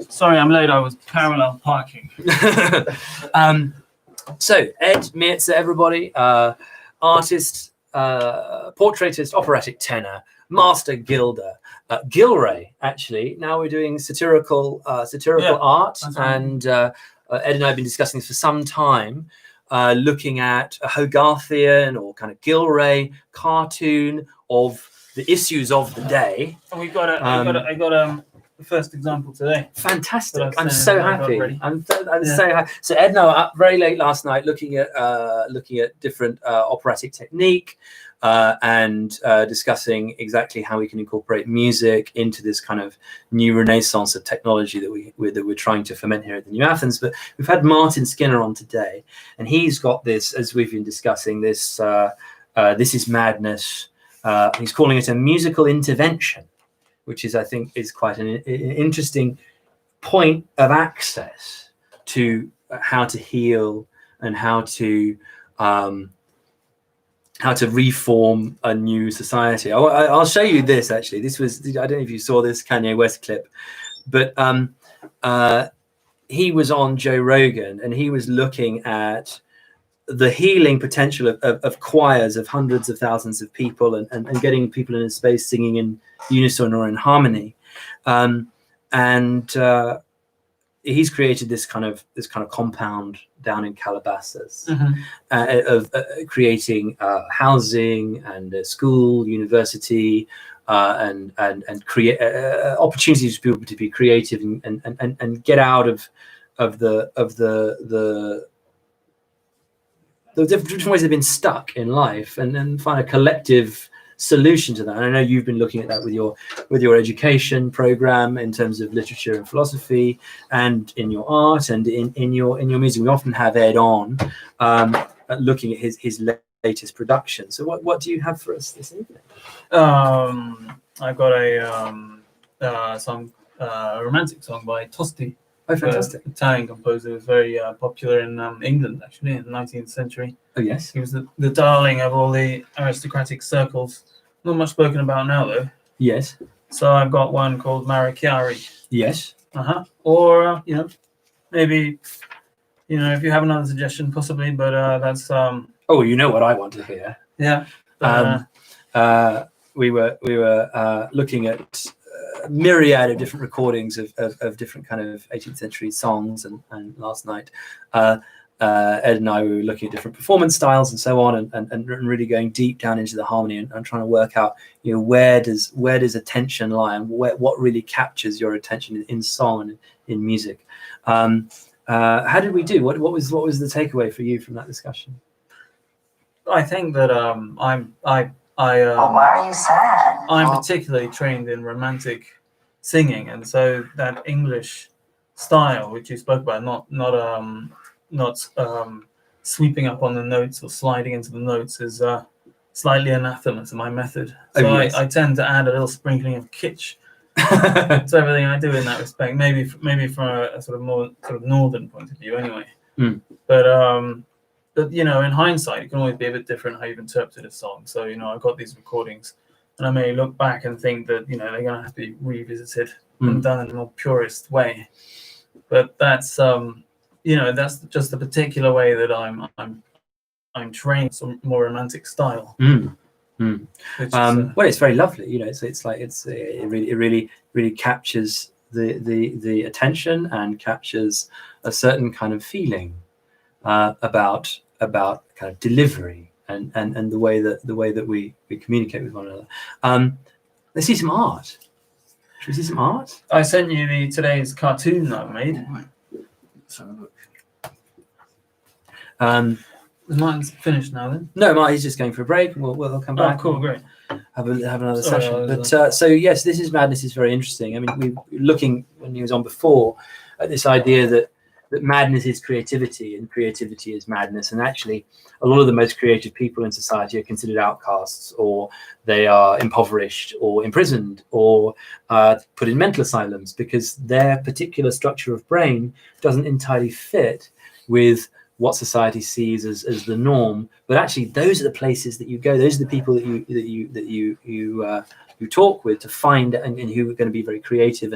Sorry, I'm late. I was parallel parking. So Ed Mirza, everybody, artist, portraitist, operatic tenor, master gilder, Gilray. Actually, now we're doing satirical art, and Ed and I have been discussing this for some time, looking at a Hogarthian or kind of Gilray cartoon of the issues of the day. And I got the first example today. Fantastic! I'm so happy. I'm so happy. So Ed and I were up very late last night looking at different operatic technique and discussing exactly how we can incorporate music into this kind of new renaissance of technology that we're trying to foment here at the New Athens. But we've had Martin Skinner on today, and he's got this, as we've been discussing, this is madness. He's calling it a musical intervention, which is, I think, is quite an interesting point of access to how to heal and how to reform a new society. I'll show you this. Actually, this was, I don't know if you saw this Kanye West clip, but he was on Joe Rogan and he was looking at the healing potential of choirs of hundreds of thousands of people and getting people in a space singing in unison or in harmony. And he's created this kind of compound down in Calabasas of creating housing and a school, university, and create opportunities for people to be creative and get out of the different ways they've been stuck in life and find a collective solution to that. And I know you've been looking at that with your education program in terms of literature and philosophy, and in your art and in your music. We often have Ed on looking at his latest production. So what do you have for us this evening? I got a song, a romantic song by Tosti. Oh, fantastic. Italian composer, was very popular in England, actually, in the 19th century. Oh, yes. He was the darling of all the aristocratic circles. Not much spoken about now, though. Yes. So I've got one called Marichiari. Yes. Or, maybe, if you have another suggestion, possibly, but that's... Oh, you know what I want to hear. Yeah. We were looking at myriad of different recordings of different kind of 18th century songs, and last night Ed and I were looking at different performance styles and so on, and really going deep down into the harmony and trying to work out where does attention lie, and what really captures your attention in song and in music. How did we do? What was the takeaway for you from that discussion? I think that why are you sad? I'm particularly trained in romantic singing, and so that English style, which you spoke about, not sweeping up on the notes or sliding into the notes, is slightly anathema to my method. Oh, So yes. I tend to add a little sprinkling of kitsch to everything I do in that respect. Maybe from a sort of more sort of northern point of view, anyway. But you know, in hindsight, it can always be a bit different how you've interpreted a song. So you know, I've got these recordings, and I may look back and think that you know they're going to have to be revisited and done in a more purist way. But that's you know, that's just the particular way that I'm trained some more romantic style. Well, it's very lovely. You know, it's like it really captures the attention and captures a certain kind of feeling about kind of delivery and the way that we communicate with one another. Let's see some art. Should we see some art? I sent you today's cartoon that I made. Right. Let's have a look. Is mine finished now then? No, Marty's just going for a break. We'll come back. Oh, cool, great. Have another Sorry, session. But so yes, This Is Madness is very interesting. I mean, we were looking when he was on before at this idea that madness is creativity and creativity is madness. And actually, a lot of the most creative people in society are considered outcasts, or they are impoverished or imprisoned or put in mental asylums because their particular structure of brain doesn't entirely fit with what society sees as the norm. But actually, those are the places that you go. Those are the people that you talk with to find and who are going to be very creative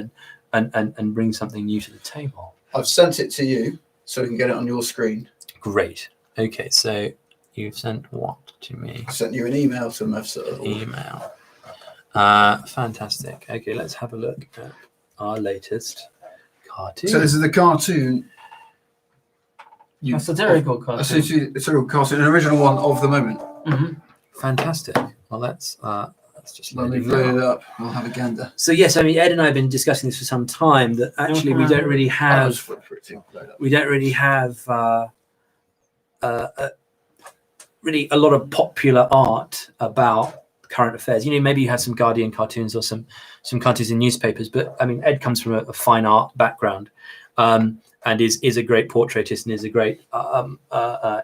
and bring something new to the table. I've sent it to you so we can get it on your screen. Great. Okay, so you've sent what to me? I sent you an email to Mevsut. Email. Fantastic. Okay, let's have a look at our latest cartoon. So this is the cartoon. A satirical cartoon. A satirical cartoon, an original one of the moment. Fantastic. Well, let's just When we've loaded it up, we'll have a gander. So yes, I mean, Ed and I have been discussing this for some time. That actually we don't really have really a lot of popular art about current affairs. You know, maybe you have some Guardian cartoons or some cartoons in newspapers, but I mean, Ed comes from a fine art background. And is a great portraitist and is a great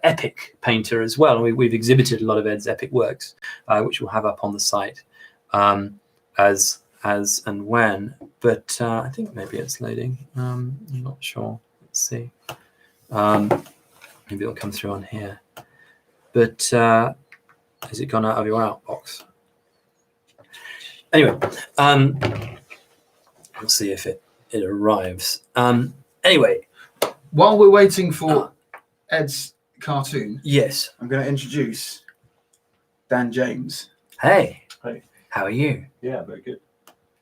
epic painter as well. And we've exhibited a lot of Ed's epic works, which we'll have up on the site as and when. But I think maybe it's loading. I'm not sure. Let's see. Maybe it'll come through on here. But has it gone out of your outbox? Anyway, we'll see if it arrives. Anyway. While we're waiting for Ed's cartoon, yes, I'm going to introduce Dan James. Hey. Hey. How are you? Yeah, very good.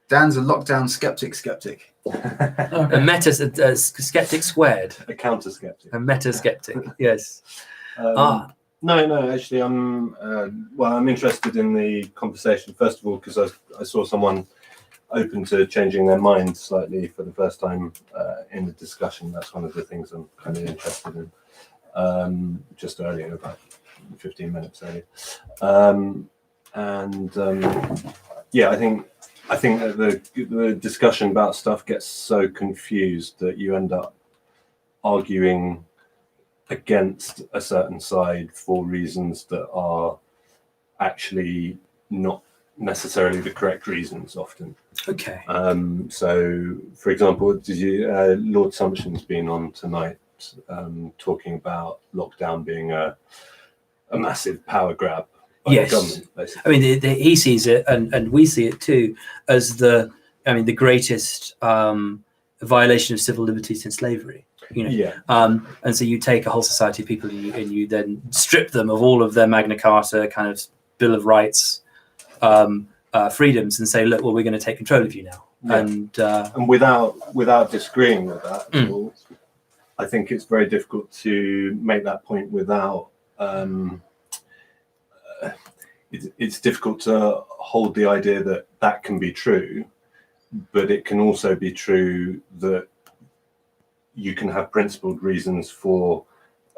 Dan's a lockdown skeptic. A meta skeptic squared. A counter skeptic. A meta skeptic. Yes. No, actually, I'm interested in the conversation, first of all, because I saw someone open to changing their mind slightly for the first time in the discussion. That's one of the things I'm kind of interested in. Just earlier, about 15 minutes earlier. Yeah, I think that the discussion about stuff gets so confused that you end up arguing against a certain side for reasons that are actually not necessarily the correct reasons often. Okay. So, for example, did you Lord Sumption's been on tonight talking about lockdown being a massive power grab by the government, basically. I mean, he sees it, and we see it too, as the greatest violation of civil liberty since slavery. You know, yeah. And so you take a whole society of people and you then strip them of all of their Magna Carta kind of Bill of Rights, freedoms, and say, look, well, we're going to take control of you now. Yeah. And without disagreeing with that at all, I think it's very difficult to make that point without. It's difficult to hold the idea that can be true, but it can also be true that you can have principled reasons for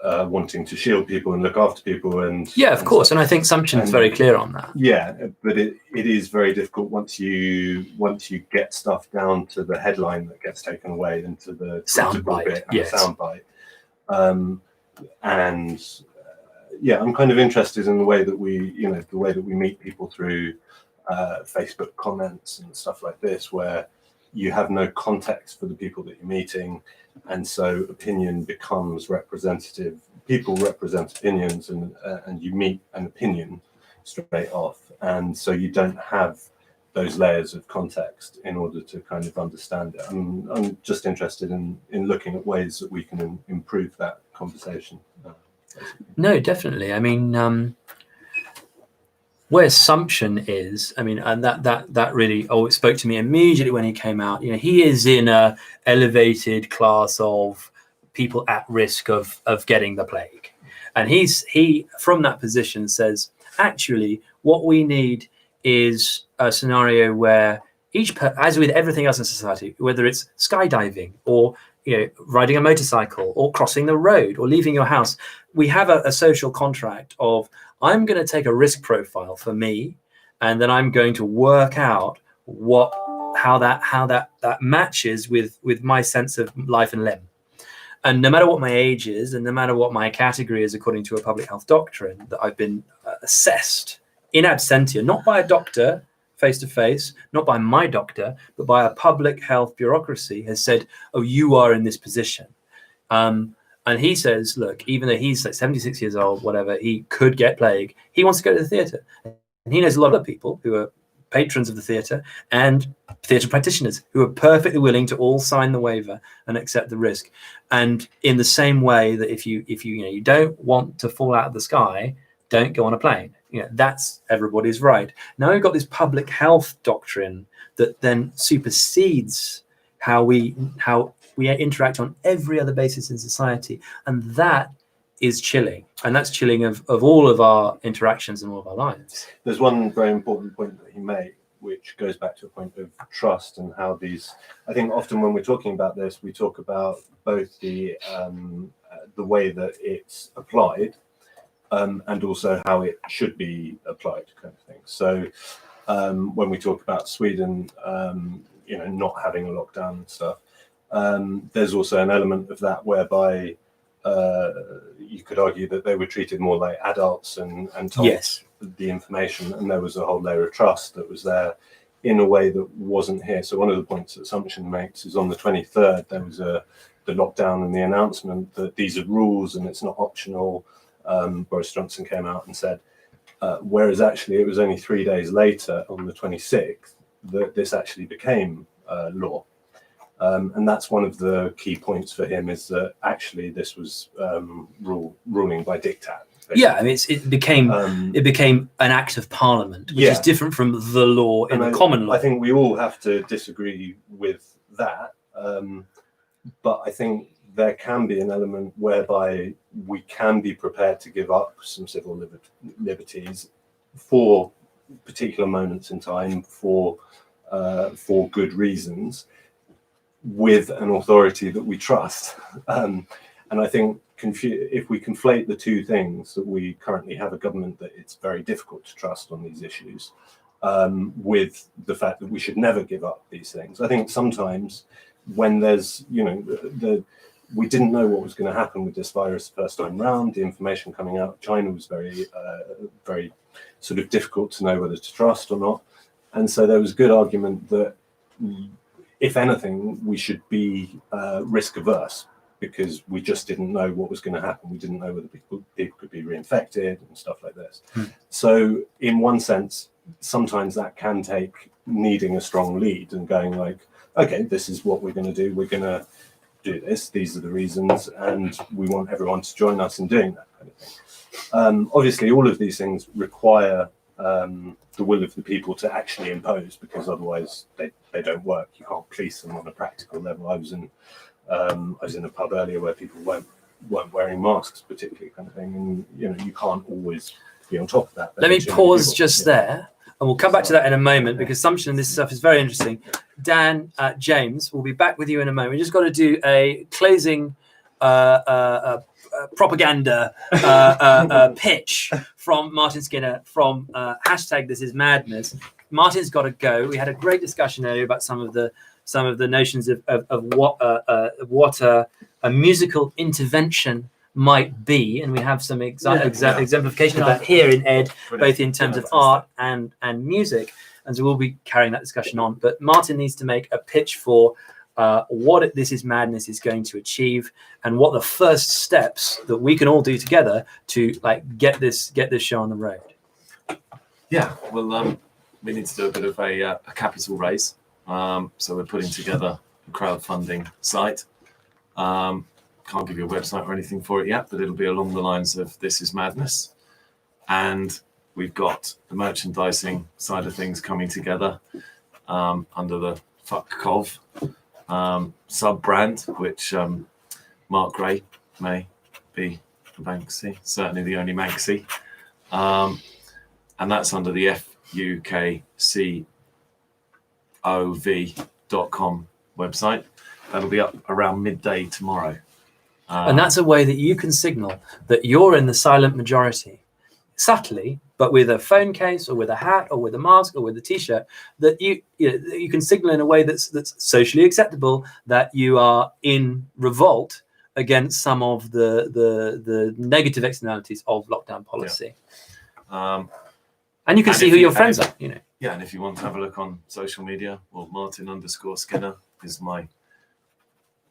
wanting to shield people and look after people, and of course. And I think Sumption's very clear on that. Yeah, but it is very difficult once you get stuff down to the headline that gets taken away into the soundbite, soundbite, and I'm kind of interested in the way that we meet people through Facebook comments and stuff like this, where you have no context for the people that you're meeting, and so opinion becomes representative. People represent opinions, and you meet an opinion straight off, and so you don't have those layers of context in order to kind of understand it. I'm just interested in looking at ways that we can improve that conversation. No, definitely. I mean, where assumption is, I mean, and that really it spoke to me immediately when he came out. You know, he is in a elevated class of people at risk of getting the plague, and he from that position says, actually, what we need is a scenario where as with everything else in society, whether it's skydiving or riding a motorcycle or crossing the road or leaving your house, we have a social contract of, I'm going to take a risk profile for me, and then I'm going to work out how that matches with my sense of life and limb. And no matter what my age is, and no matter what my category is according to a public health doctrine, that I've been assessed in absentia, not by a doctor face to face, not by my doctor, but by a public health bureaucracy, has said, oh, you are in this position. And he says, look, even though he's like 76 years old, whatever, he could get plague, he wants to go to the theatre. And he knows a lot of people who are patrons of the theatre and theatre practitioners who are perfectly willing to all sign the waiver and accept the risk. And in the same way that if you don't want to fall out of the sky, don't go on a plane. That's everybody's right. Now we've got this public health doctrine that then supersedes how we interact on every other basis in society, and that is chilling. And that's chilling of all of our interactions and all of our lives. There's one very important point that he made, which goes back to a point of trust and how these. I think often when we're talking about this, we talk about both the way that it's applied. And also how it should be applied, kind of thing. So when we talk about Sweden, not having a lockdown and stuff, there's also an element of that whereby you could argue that they were treated more like adults and told the information, and there was a whole layer of trust that was there in a way that wasn't here. So one of the points that Assumption makes is on the 23rd, there was the lockdown and the announcement that these are rules and it's not optional. Boris Johnson came out and said, whereas actually it was only 3 days later, on the 26th, that this actually became law. And that's one of the key points for him, is that actually this was ruling by diktat. Basically. Yeah, I mean, it became an act of parliament, which is different from the law in the common law. I think we all have to disagree with that, but I think there can be an element whereby we can be prepared to give up some civil liberties for particular moments in time, for good reasons, with an authority that we trust. And I think if we conflate the two things, that we currently have a government that it's very difficult to trust on these issues, with the fact that we should never give up these things. I think sometimes when there's, we didn't know what was going to happen with this virus the first time round. The information coming out of China was very, very sort of difficult to know whether to trust or not. And so there was a good argument that, if anything, we should be risk averse, because we just didn't know what was going to happen. We didn't know whether people could be reinfected and stuff like this. So in one sense, sometimes that can take needing a strong lead and going like, okay, this is what we're going to do. We're going to do this. These are the reasons, and we want everyone to join us in doing that kind of thing. Obviously, all of these things require the will of the people to actually impose, because otherwise they don't work. You can't police them on a practical level. I was in a pub earlier where people weren't wearing masks, particularly, kind of thing, and you can't always be on top of that. Let me pause just there. And we'll come back to that in a moment, because assumption and this stuff is very interesting. Dan, James, we'll be back with you in a moment. We just got to do a closing propaganda pitch from Martin Skinner from hashtag This Is Madness. Martin's got to go. We had a great discussion earlier about some of the notions of what a musical intervention might be, and we have some exemplification of that here in Ed, both in terms of art and music, and so we'll be carrying that discussion on. But Martin needs to make a pitch for what This Is Madness is going to achieve, and what the first steps that we can all do together to get this show on the road. Yeah, well, we need to do a bit of a capital raise. So we're putting together a crowdfunding site. Can't give you a website or anything for it yet, but it'll be along the lines of This Is Madness. And we've got the merchandising side of things coming together under the Fuck Cov sub-brand, which Mark Gray may be the Banksy, certainly the only Manxy. And that's under the FUKCOV.com website. That'll be up around midday tomorrow. And that's a way that you can signal that you're in the silent majority, subtly, but with a phone case or with a hat or with a mask or with a t-shirt, that you can signal in a way that's socially acceptable that you are in revolt against some of the negative externalities of lockdown policy. Yeah. And you can see who your friends are, Yeah, and if you want to have a look on social media, well, Martin_Skinner is my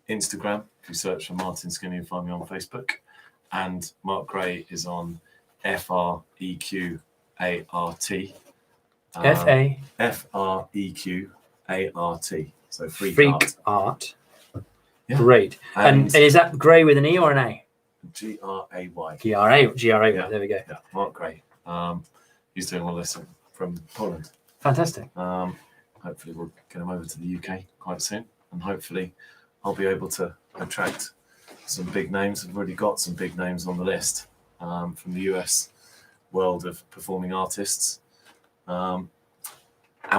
Instagram. If you search for Martin Skinner, you'll find me on Facebook. And Mark Gray is on FREQART. FREQART. So Freak Art. Yeah. Great. And is that Gray with an E or an A? GRAY. GRA. Yeah. There we go. Yeah, Mark Gray. He's doing all this from Poland. Fantastic. Hopefully we'll get him over to the UK quite soon, and hopefully I'll be able to attract some big names. I've already got some big names on the list from the US world of performing artists, and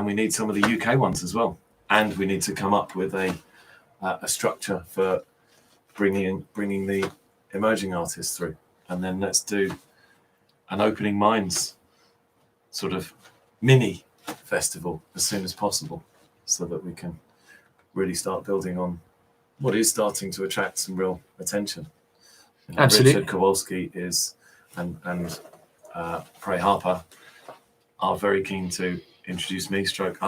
we need some of the UK ones as well. And we need to come up with a structure for bringing the emerging artists through, and then let's do an Opening Minds sort of mini festival as soon as possible, so that we can really start building on what is starting to attract some real attention. Absolutely. Richard Kowalski is and Prey Harper are very keen to introduce me, stroke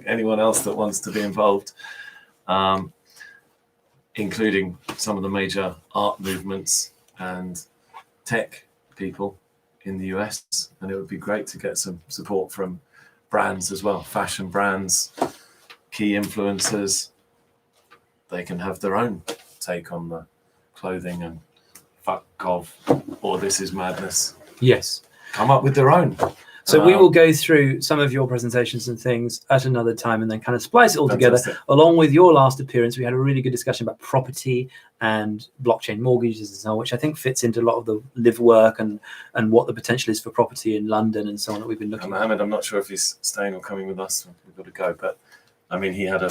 anyone else that wants to be involved, including some of the major art movements and tech people in the US. And it would be great to get some support from brands as well, fashion brands, key influencers. They can have their own take on the clothing and Fuck Cov or This Is Madness. Yes. Come up with their own. So we will go through some of your presentations and things at another time, and then kind of splice it all together. Along with your last appearance, we had a really good discussion about property and blockchain mortgages and so on, which I think fits into a lot of the live work and what the potential is for property in London and so on that we've been looking at. Mohammed, I'm not sure if he's staying or coming with us. We've got to go, but I mean, he had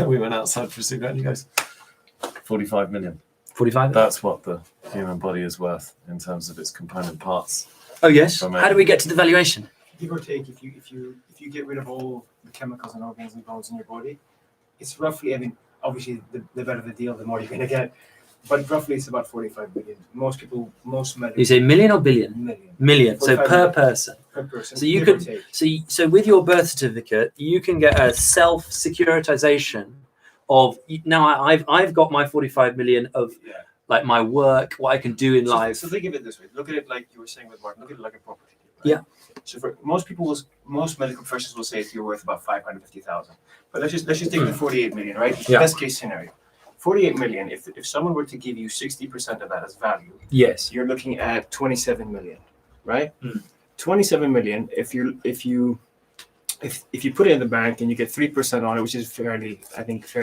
we went outside for a cigarette and he goes, 45 million. 45? That's what the human body is worth in terms of its component parts. Oh yes. How do we get to the valuation? Give or take, if you get rid of all the chemicals and organs and bones in your body, it's roughly. I mean, obviously, the better the deal, the more you're going to get. But roughly, it's about 45 million. Most medical. You say million or billion? Million. Million. So per person. Per person. So you could. So with your birth certificate, you can get a self-securitization of. Now I've got my 45 million of. Yeah. Like my work, what I can do in life. So think of it this way. Look at it like you were saying with Martin. Look at it like a property. Right? Yeah. So for most medical professionals will say you're worth about 550,000. But let's just take the 48 million, right? Yeah. Best case scenario. 48 million. If someone were to give you 60% of that as value, yes, you're looking at 27 million, right? 27 million. If you put it in the bank and you get 3% on it, which is fairly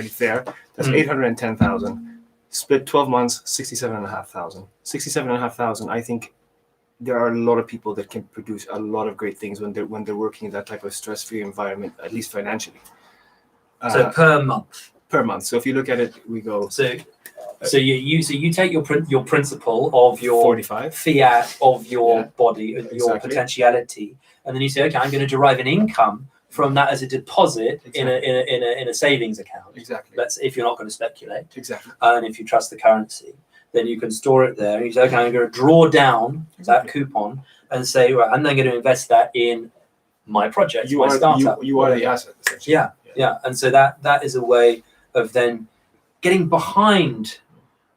fair, that's 810,000. Split 12 months, 67,500. 67,500. I think there are a lot of people that can produce a lot of great things when they're working in that type of stress-free environment, at least financially. So per month. Per month. So if you look at it, we go. So you take your principle of your 45 fiat of your body, your potentiality, and then you say, okay, I'm going to derive an income from that as a deposit in a savings account. Exactly. That's if you're not going to speculate. Exactly. And if you trust the currency, then you can store it there. And you say, okay, I'm going to draw down that coupon and say, right, I'm then going to invest that in my project, my startup. You are the asset, essentially. Yeah. And so that is a way of then getting behind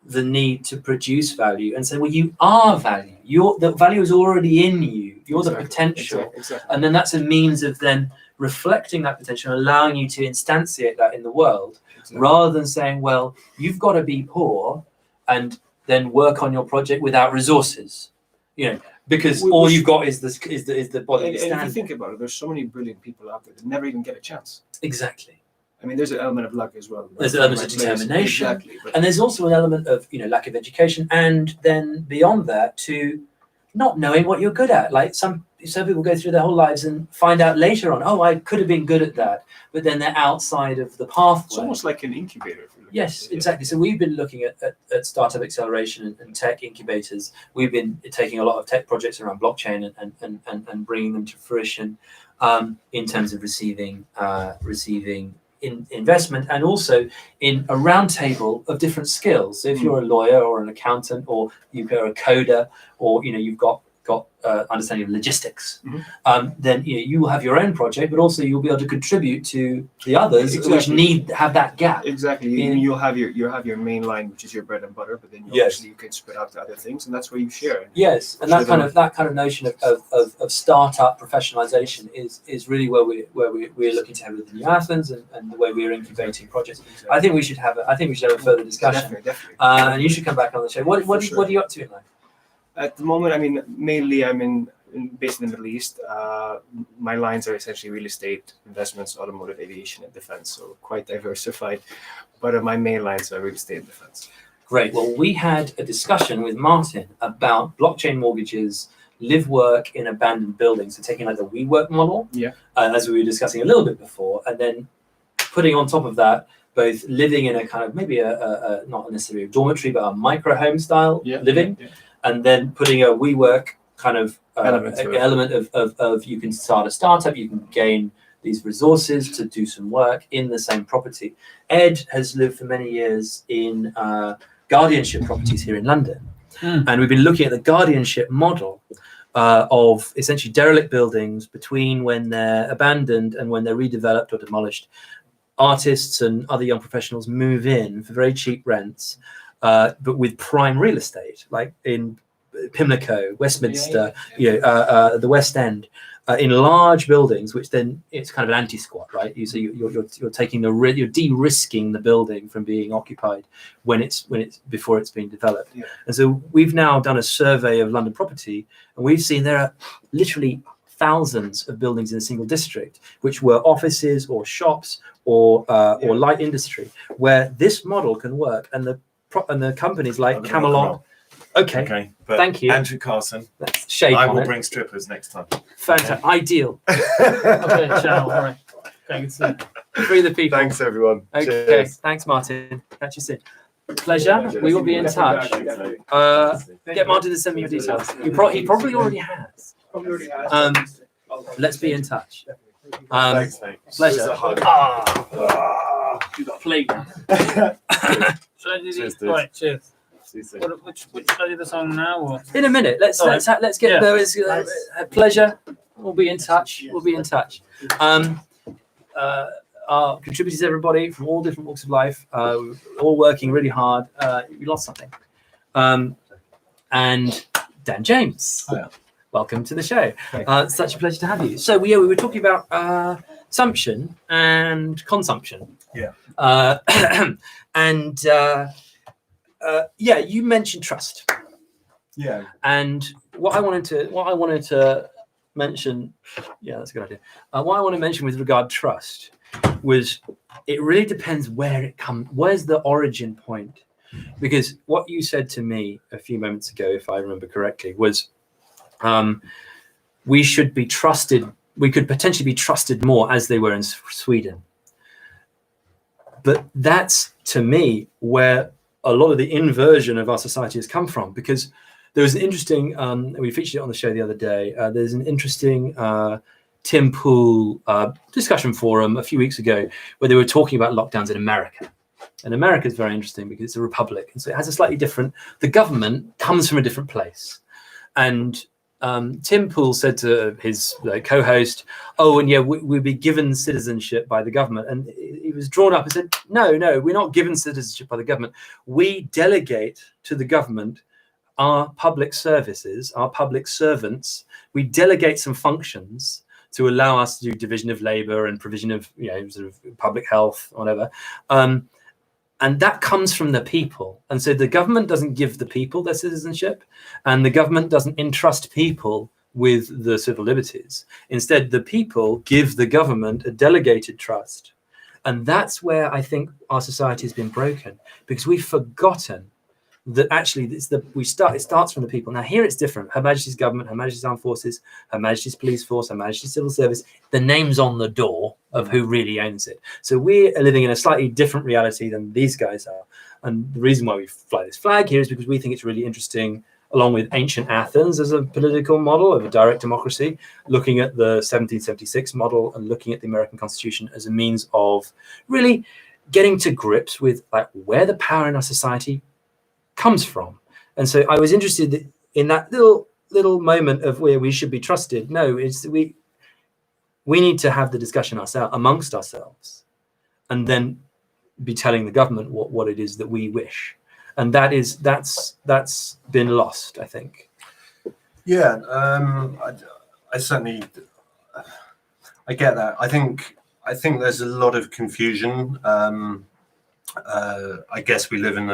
the need to produce value and say, well, you are value. The value is already in you. You're the potential. Exactly. And then that's a means of then reflecting that potential, allowing you to instantiate that in the world, rather than saying, well, you've got to be poor and then work on your project without resources, because all you've got is the body. And if you think about it, there's so many brilliant people out there that never even get a chance. Exactly. I mean, there's an element of luck as well. There's an element of determination, exactly, and there's also an element of lack of education, and then beyond that, to not knowing what you're good at. Like some people go through their whole lives and find out later on, oh, I could have been good at that, but then they're outside of the pathway. It's almost like an incubator. Yes, exactly. So we've been looking at startup acceleration and tech incubators. We've been taking a lot of tech projects around blockchain and bringing them to fruition in terms of receiving investment, and also in a roundtable of different skills. So if you're a lawyer or an accountant, or you're a coder, or you've got understanding of logistics, then you will have your own project, but also you'll be able to contribute to the others which have that gap. Exactly. You'll have your main line, which is your bread and butter, but then you can spread out to other things, and that's where you share. Yes, and that kind of notion of startup professionalization is really where we're looking to have with the New Athens and the way we're incubating projects. Exactly. I think we should have a further discussion. Definitely. And you should come back on the show. What are you up to in life? At the moment, I mean, mainly I'm based in the Middle East. My lines are essentially real estate, investments, automotive, aviation, and defense, so quite diversified. But my main lines are real estate and defense. Great. Well, we had a discussion with Martin about blockchain mortgages, live work in abandoned buildings, so taking like the WeWork model, as we were discussing a little bit before, and then putting on top of that both living in a kind of maybe a not necessarily a dormitory, but a micro home style living. And then putting a WeWork kind of element of you can start a startup, you can gain these resources to do some work in the same property. Ed has lived for many years in guardianship properties here in London. And we've been looking at the guardianship model of essentially derelict buildings between when they're abandoned and when they're redeveloped or demolished. Artists and other young professionals move in for very cheap rents, but with prime real estate, like in Pimlico, Westminster, the West End, in large buildings, which then it's kind of an anti-squat, right? So you're taking you're de-risking the building from being occupied when it's before it's been developed. And so we've now done a survey of London property, and we've seen there are literally thousands of buildings in a single district, which were offices or shops or light industry, where this model can work, and the companies like Camelot. Okay. Thank you, Andrew Carson. I will bring strippers next time. Fantastic. Ideal. Okay, ciao. All right. Okay, good to see. Free the people. Thanks, everyone. Okay. Cheers. Thanks, Martin. Catch you soon. Pleasure. We will be in touch. Get Martin to send me your details. He probably already has. Let's be in touch. Thanks, mate. Pleasure. You got a plate. Right, cheers. Which should I do the song now? Or? In a minute. Let's get there. Is a pleasure. We'll be in touch. Our contributors, everybody from all different walks of life, all working really hard. We lost something. And Dan James. Welcome to the show. It's such a pleasure to have you. So we were talking about assumption and consumption. You mentioned trust. And what I wanted to mention, that's a good idea. What I want to mention with regard to trust was it really depends where it comes. Where's the origin point? Because what you said to me a few moments ago, if I remember correctly, was we should be trusted. We could potentially be trusted more as they were in Sweden. But that's, to me, where a lot of the inversion of our society has come from, because there was an interesting, we featured it on the show the other day, there's an interesting Tim Pool discussion forum a few weeks ago where they were talking about lockdowns in America. And America is very interesting because it's a republic, and so it has a slightly different. The government comes from a different place, and Tim Pool said to his co-host, "Oh, and yeah, we'll be given citizenship by the government." And he was drawn up and said, "No, we're not given citizenship by the government. We delegate to the government our public services, our public servants. We delegate some functions to allow us to do division of labor and provision of sort of public health, whatever." And that comes from the people. And so the government doesn't give the people their citizenship, and the government doesn't entrust people with the civil liberties. Instead, the people give the government a delegated trust. And that's where I think our society has been broken, because we've forgotten that actually it starts from the people. Now here it's different. Her Majesty's government, Her Majesty's Armed Forces, Her Majesty's Police Force, Her Majesty's Civil Service, the name's on the door of who really owns it. So we are living in a slightly different reality than these guys are. And the reason why we fly this flag here is because we think it's really interesting, along with ancient Athens as a political model of a direct democracy, looking at the 1776 model and looking at the American Constitution as a means of really getting to grips with where the power in our society comes from. And so I was interested in that little moment of where we should be trusted. No, it's we need to have the discussion amongst ourselves, and then be telling the government what it is that we wish. And that's been lost, I think. Yeah, I certainly I get that. I think there's a lot of confusion. I guess we live in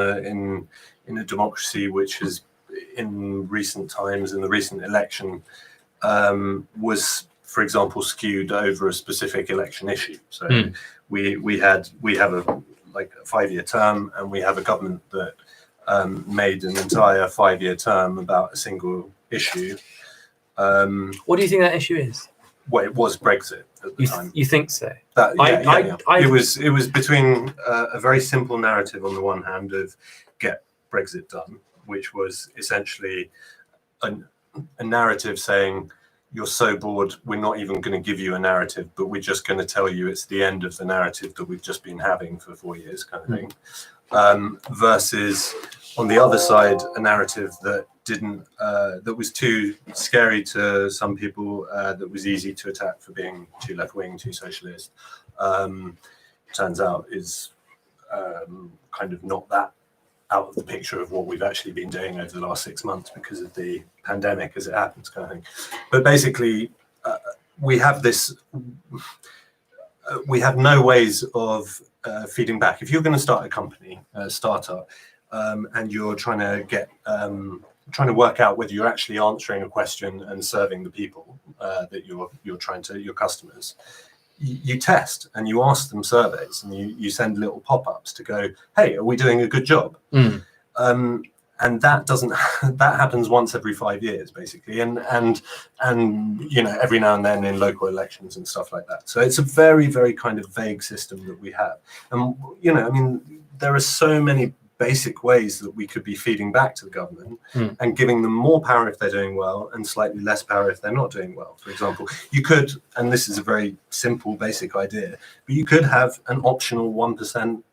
a democracy which has, in recent times, in the recent election, was, for example, skewed over a specific election issue. So we have a 5-year term, and we have a government that made an entire 5-year term about a single issue. What do you think that issue is? Well, it was Brexit at the time. You think so? It was between a very simple narrative on the one hand of get Brexit done, which was essentially a narrative saying, you're so bored, we're not even going to give you a narrative, but we're just going to tell you it's the end of the narrative that we've just been having for 4 years, kind of thing. Versus on the other side, a narrative that that was too scary to some people, that was easy to attack for being too left-wing, too socialist. Turns out is kind of not that out of the picture of what we've actually been doing over the last 6 months because of the pandemic, as it happens, kind of thing. But basically, we have no ways of feeding back. If you're going to start a company, a startup, and you're trying to work out whether you're actually answering a question and serving the people that you're trying to, your customers, you test and you ask them surveys, and you send little pop-ups to go, hey, are we doing a good job? And that happens once every 5 years, basically, and every now and then in local elections and stuff like that. So it's a very, very kind of vague system that we have. And there are so many basic ways that we could be feeding back to the government and giving them more power if they're doing well and slightly less power if they're not doing well. For example, you could, and this is a very simple, basic idea, but you could have an optional 1%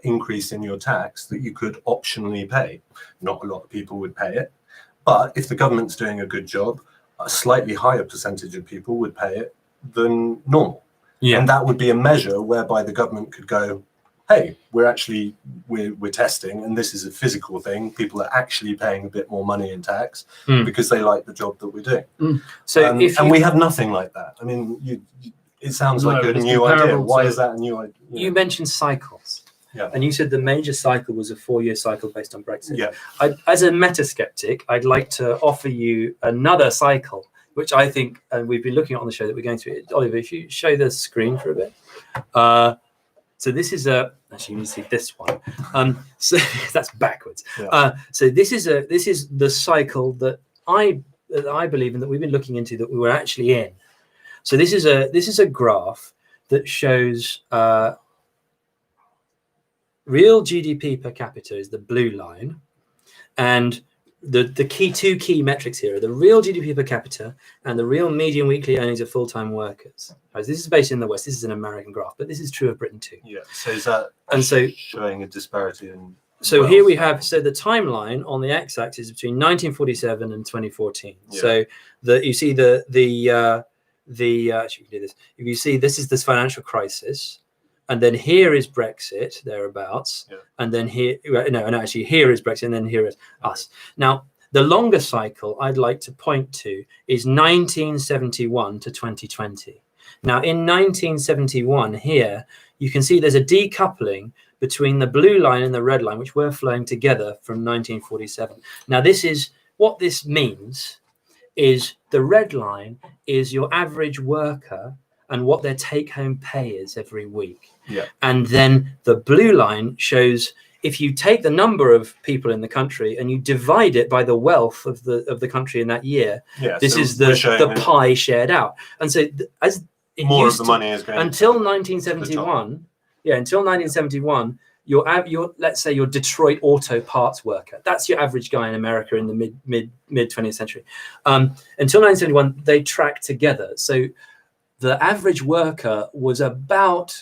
increase in your tax that you could optionally pay. Not a lot of people would pay it, but if the government's doing a good job, a slightly higher percentage of people would pay it than normal. Yeah. And that would be a measure whereby the government could go, hey, we're testing, and this is a physical thing. People are actually paying a bit more money in tax because they like the job that we're doing. So and we have nothing like that. I mean, it sounds like a new idea. Why is that a new idea? You mentioned cycles. Yeah. And you said the major cycle was a 4-year cycle based on Brexit. Yeah. As a meta-skeptic, I'd like to offer you another cycle, which I think, and we've been looking at on the show that we're going through. Oliver, if you show the screen for a bit. So this is actually you need to see this one. So that's backwards. Yeah. So this is the cycle that I believe in, that we've been looking into, that we were actually in. So this is a graph that shows real GDP per capita is the blue line, and the two key metrics here are the real GDP per capita and the real median weekly earnings of full-time workers. Right, this is based in the West. This is an American graph, but this is true of Britain too. Yeah. So is that showing a disparity in? So here we have the timeline on the x-axis between 1947 and 2014. Yeah. So you see actually we can do this. If you see this is this financial crisis, and then here is Brexit thereabouts, and then here actually here is Brexit, and then here is us. Now the longer cycle I'd like to point to is 1971 to 2020. Now in 1971 here you can see there's a decoupling between the blue line and the red line, which were flowing together from 1947. Now what this means is the red line is your average worker and what their take-home pay is every week. Yeah. And then the blue line shows if you take the number of people in the country and you divide it by the wealth of the country in that year, this is the pie shared out. And so as it more used of the money is going until 1971. Yeah, until 1971, your let's say your Detroit auto parts worker. That's your average guy in America in the mid 20th century. Until 1971, they tracked together. So the average worker was about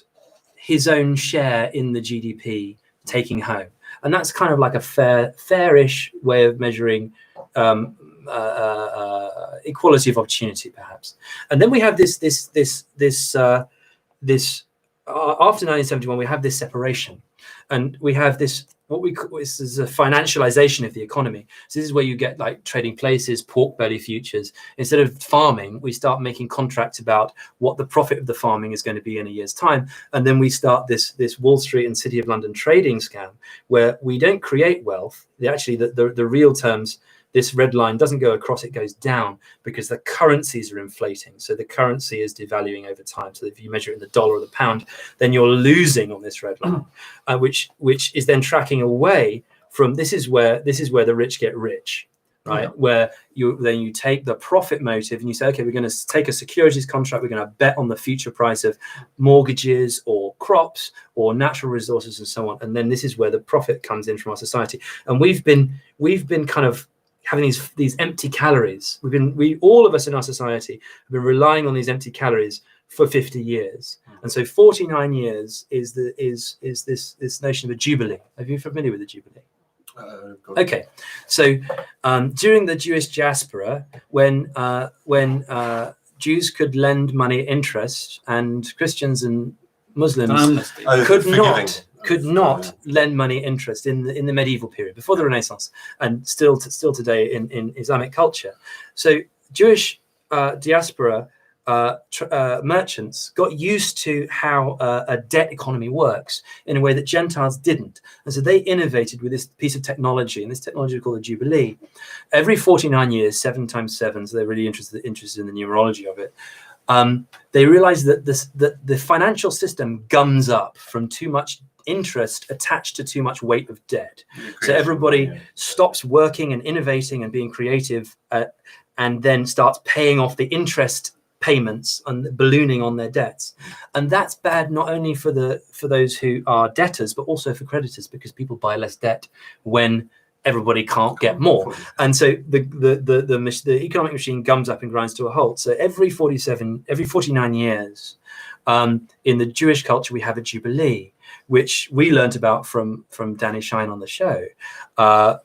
his own share in the GDP taking home, and that's kind of like a fairish way of measuring equality of opportunity, perhaps. And then we have this after 1971, we have this separation, and we have this what we call this is a financialization of the economy. So this is where you get like trading places, pork belly futures. Instead of farming, we start making contracts about what the profit of the farming is going to be in a year's time, and then we start this Wall Street and City of London trading scam where we don't create wealth. The real terms. This red line doesn't go across, it goes down because the currencies are inflating. So the currency is devaluing over time. So if you measure it in the dollar or the pound, then you're losing on this red line, which is then tracking away from this is where the rich get rich, right? Yeah. Where you take the profit motive and you say, okay, we're going to take a securities contract, we're going to bet on the future price of mortgages or crops or natural resources and so on. And then this is where the profit comes in from our society. And we've been kind of having these empty calories. All of us in our society have been relying on these empty calories for 50 years. And so 49 years is this notion of a jubilee. Are you familiar with the jubilee? Okay, so during the Jewish diaspora, when Jews could lend money at interest and Christians and Muslims could not lend money interest in the medieval period before the Renaissance, and still today in Islamic culture. So Jewish diaspora merchants got used to how a debt economy works in a way that Gentiles didn't, and so they innovated with this piece of technology, and this technology is called a jubilee. Every 49 years, 7 times 7, so they're really interested in the numerology of it. They realize that the financial system gums up from too much interest attached to too much weight of debt. So everybody stops working and innovating and being creative, and then starts paying off the interest payments and ballooning on their debts. And that's bad not only for those who are debtors, but also for creditors, because people buy less debt when everybody can't get more. And so the economic machine gums up and grinds to a halt. So every 49 years, in the Jewish culture, we have a jubilee, which we learned about from Danny Shine on the show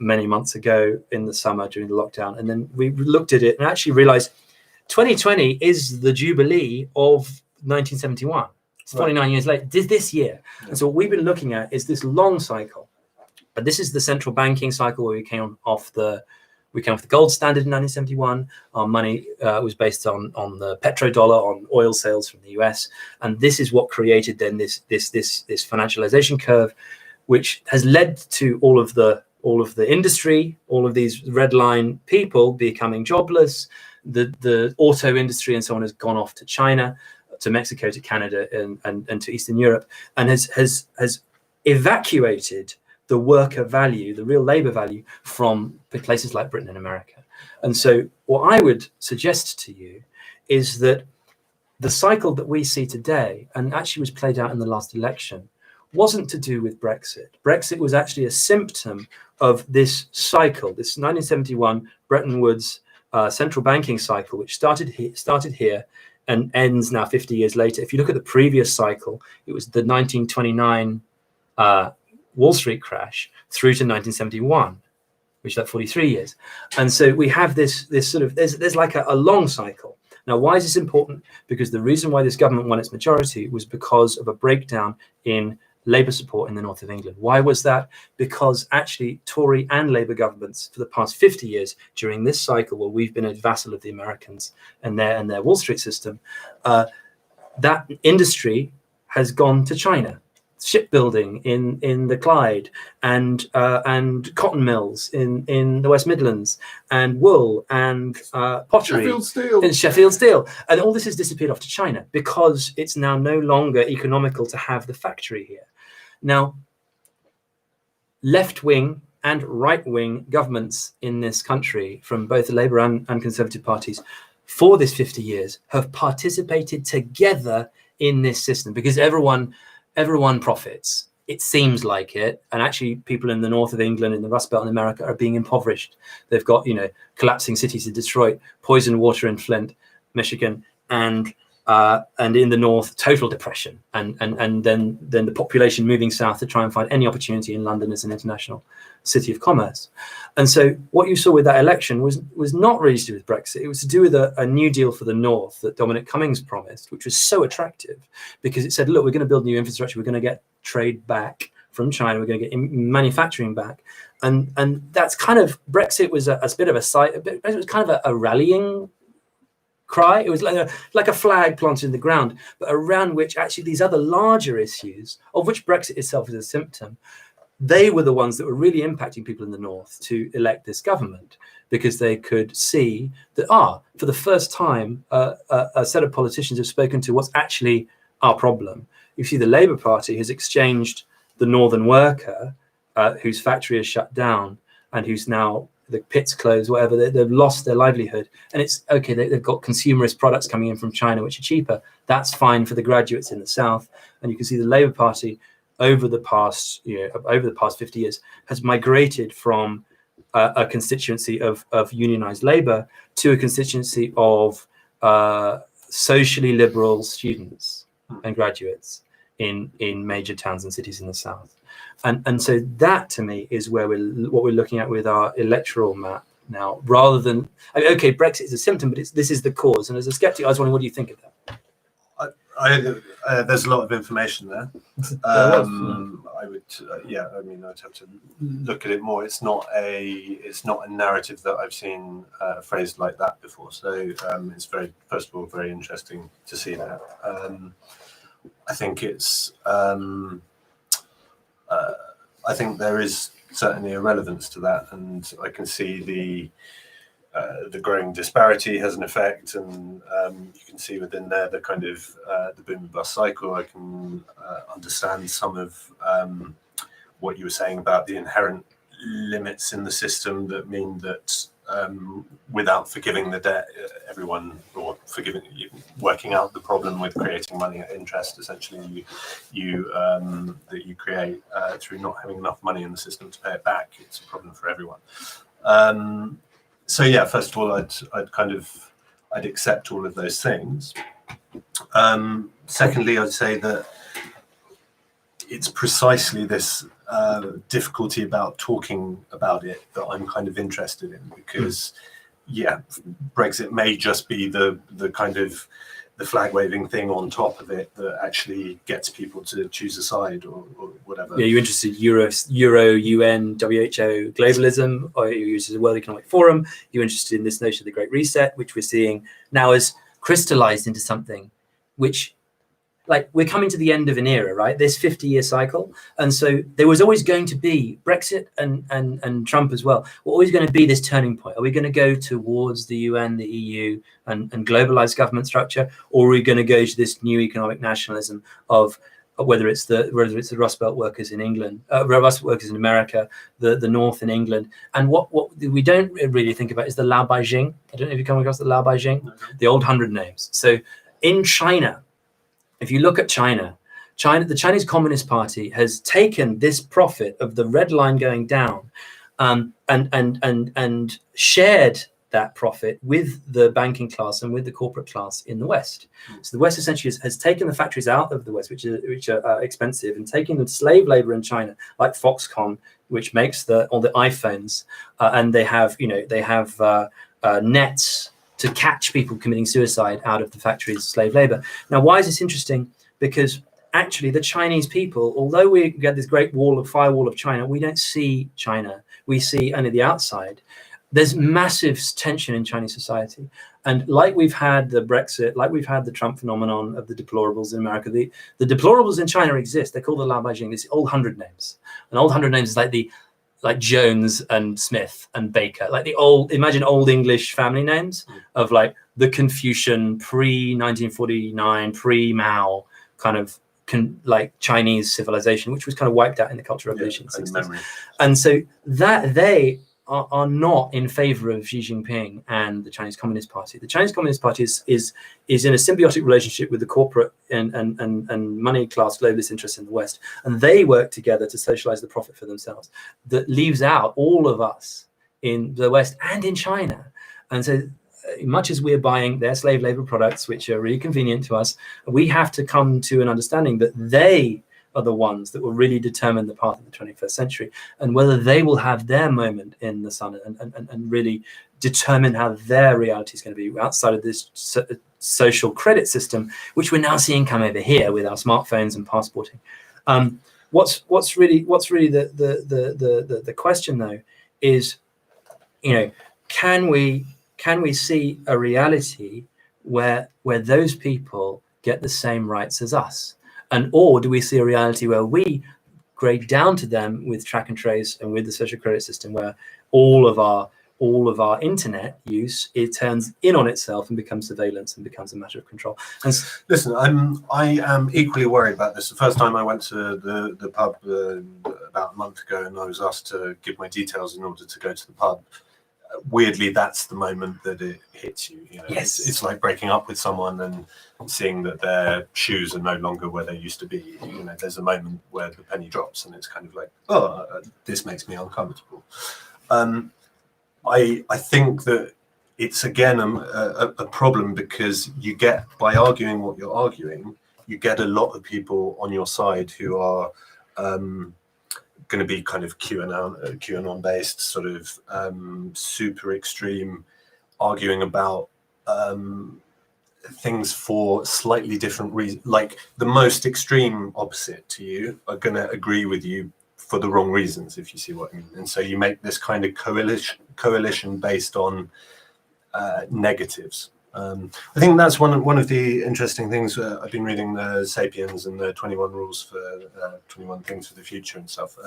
many months ago in the summer during the lockdown. And then we looked at it and actually realized 2020 is the jubilee of 1971. It's 49 years later, this year. Yeah. And so what we've been looking at is this long cycle. But this is the central banking cycle where we came off the gold standard in 1971. Our money was based on the petrodollar, on oil sales from the US, and this is what created then this financialization curve, which has led to all of the industry, all of these red line people becoming jobless. The auto industry and so on has gone off to China, to Mexico, to Canada, and to Eastern Europe, and has evacuated the worker value, the real labor value, from places like Britain and America. And so what I would suggest to you is that the cycle that we see today, and actually was played out in the last election, wasn't to do with Brexit. Brexit was actually a symptom of this cycle, this 1971 Bretton Woods central banking cycle, which started here and ends now 50 years later. If you look at the previous cycle, it was the 1929 Wall Street crash through to 1971, which is like 43 years. And so we have this sort of, there's like a long cycle. Now, why is this important? Because the reason why this government won its majority was because of a breakdown in Labour support in the north of England. Why was that? Because actually Tory and Labour governments for the past 50 years during this cycle, where we've been a vassal of the Americans and their Wall Street system, that industry has gone to China. Shipbuilding in the Clyde, and cotton mills in the West Midlands, and wool and pottery in Sheffield Steel, and all this has disappeared off to China because it's now no longer economical to have the factory here. Now, left-wing and right-wing governments in this country, from both the Labour and Conservative parties, for this 50 years have participated together in this system because everyone profits. It seems like it. And actually people in the north of England, in the Rust Belt in America, are being impoverished. They've got, collapsing cities in Detroit, poisoned water in Flint, Michigan, and in the north, total depression. And then the population moving south to try and find any opportunity in London as an international city of commerce. And so what you saw with that election was not really to do with Brexit. It was to do with a new deal for the north that Dominic Cummings promised, which was so attractive because it said, look, we're going to build new infrastructure. We're going to get trade back from China. We're going to get manufacturing back. And that's kind of, Brexit was a bit of it was kind of a rallying cry. It was like a flag planted in the ground, but around which actually these other larger issues, of which Brexit itself is a symptom, they were the ones that were really impacting people in the north to elect this government, because they could see that, for the first time, a set of politicians have spoken to what's actually our problem. You see the Labour Party has exchanged the northern worker, whose factory is shut down and who's now, the pit's closed, whatever, they've lost their livelihood. And it's okay, they've got consumerist products coming in from China, which are cheaper. That's fine for the graduates in the south. And you can see the Labour Party over the past 50 years has migrated from a constituency of unionized labor to a constituency of socially liberal students and graduates in major towns and cities in the south. And so that, to me, is where what we're looking at with our electoral map now, rather than, okay, Brexit is a symptom, but this is the cause. And as a skeptic, I was wondering, what do you think of that? There's a lot of information there. I would, I'd have to look at it more. It's not a narrative that I've seen phrased like that before. So it's first of all, very interesting to see that. I think it's, I think there is certainly a relevance to that, and I can see the growing disparity has an effect, and you can see within there the kind of the boom and bust cycle. I can understand some of what you were saying about the inherent limits in the system that mean that without forgiving the debt, everyone, or working out the problem with creating money at interest, essentially that you create through not having enough money in the system to pay it back, it's a problem for everyone. So yeah, first of all, I'd accept all of those things. Secondly, I'd say that it's precisely this difficulty about talking about it that I'm kind of interested in, because Brexit may just be the kind of the flag waving thing on top of it that actually gets people to choose a side or whatever. Yeah, you're interested in Euro, UN, WHO, globalism, or you're interested in the World Economic Forum. You're interested in this notion of the Great Reset, which we're seeing now as crystallized into something which, like, we're coming to the end of an era, right? This 50-year cycle. And so there was always going to be Brexit and Trump as well. We're always going to be this turning point. Are we going to go towards the UN, the EU, and globalized government structure? Or are we going to go to this new economic nationalism of whether it's the Rust Belt workers in England, Rust workers in America, the North in England? And what we don't really think about is the Lao Beijing. I don't know if you come across the Lao Beijing, the old 100 names. So in China, if you look at China the Chinese Communist Party has taken this profit of the red line going down, and shared that profit with the banking class and with the corporate class in the West. So the West essentially has taken the factories out of the West, which are expensive, and taking the slave labor in China, like Foxconn, which makes all the iPhones, and they have nets to catch people committing suicide out of the factories' slave labor. Now, why is this interesting? Because actually, the Chinese people, although we get this great firewall of China, we don't see China. We see only the outside. There's massive tension in Chinese society. And like we've had the Brexit, like we've had the Trump phenomenon of the deplorables in America, the deplorables in China exist. They're called the Lao Beijing, these old 100 names. And old 100 names is like Jones and Smith and Baker, like imagine old English family names of like the Confucian, pre-1949, pre-Mao kind of like Chinese civilization, which was kind of wiped out in the Cultural Revolution. And so that they are not in favor of Xi Jinping and the Chinese Communist Party. The Chinese Communist Party is in a symbiotic relationship with the corporate and money class globalist interests in the West, and they work together to socialize the profit for themselves. That leaves out all of us in the West and in China. And so much as we're buying their slave labor products, which are really convenient to us, we have to come to an understanding that they are the ones that will really determine the path of the 21st century, and whether they will have their moment in the sun and really determine how their reality is going to be outside of this social credit system, which we're now seeing come over here with our smartphones and passporting. What's really the question though is, can we see a reality where those people get the same rights as us? Or do we see a reality where we grade down to them with track and trace and with the social credit system, where all of our internet use, it turns in on itself and becomes surveillance and becomes a matter of control? And listen, I am equally worried about this. The first time I went to the pub about a month ago, and I was asked to give my details in order to go to the pub. Weirdly, that's the moment that it hits you. Yes. It's like breaking up with someone and seeing that their shoes are no longer where they used to be. There's a moment where the penny drops, and it's kind of like, this makes me uncomfortable. I think that it's again a problem, because you get, by arguing what you're arguing, you get a lot of people on your side who are going to be kind of QAnon based, sort of super extreme, arguing about things for slightly different reasons. Like the most extreme opposite to you are going to agree with you for the wrong reasons, if you see what I mean. And so you make this kind of coalition based on negatives. I think that's one of the interesting things. I've been reading the Sapiens and the 21 rules for 21 things for the future and stuff.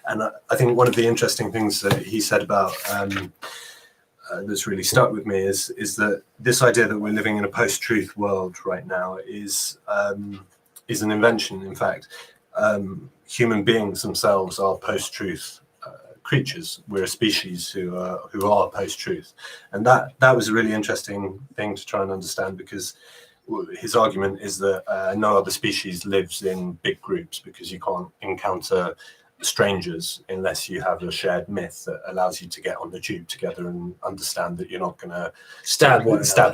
And I think one of the interesting things that he said about that's really stuck with me is that this idea that we're living in a post-truth world right now is an invention. In fact, human beings themselves are post-truth creatures. We're a species who are post-truth, and that was a really interesting thing to try and understand, because his argument is that no other species lives in big groups, because you can't encounter strangers unless you have a shared myth that allows you to get on the tube together and understand that you're not going to stab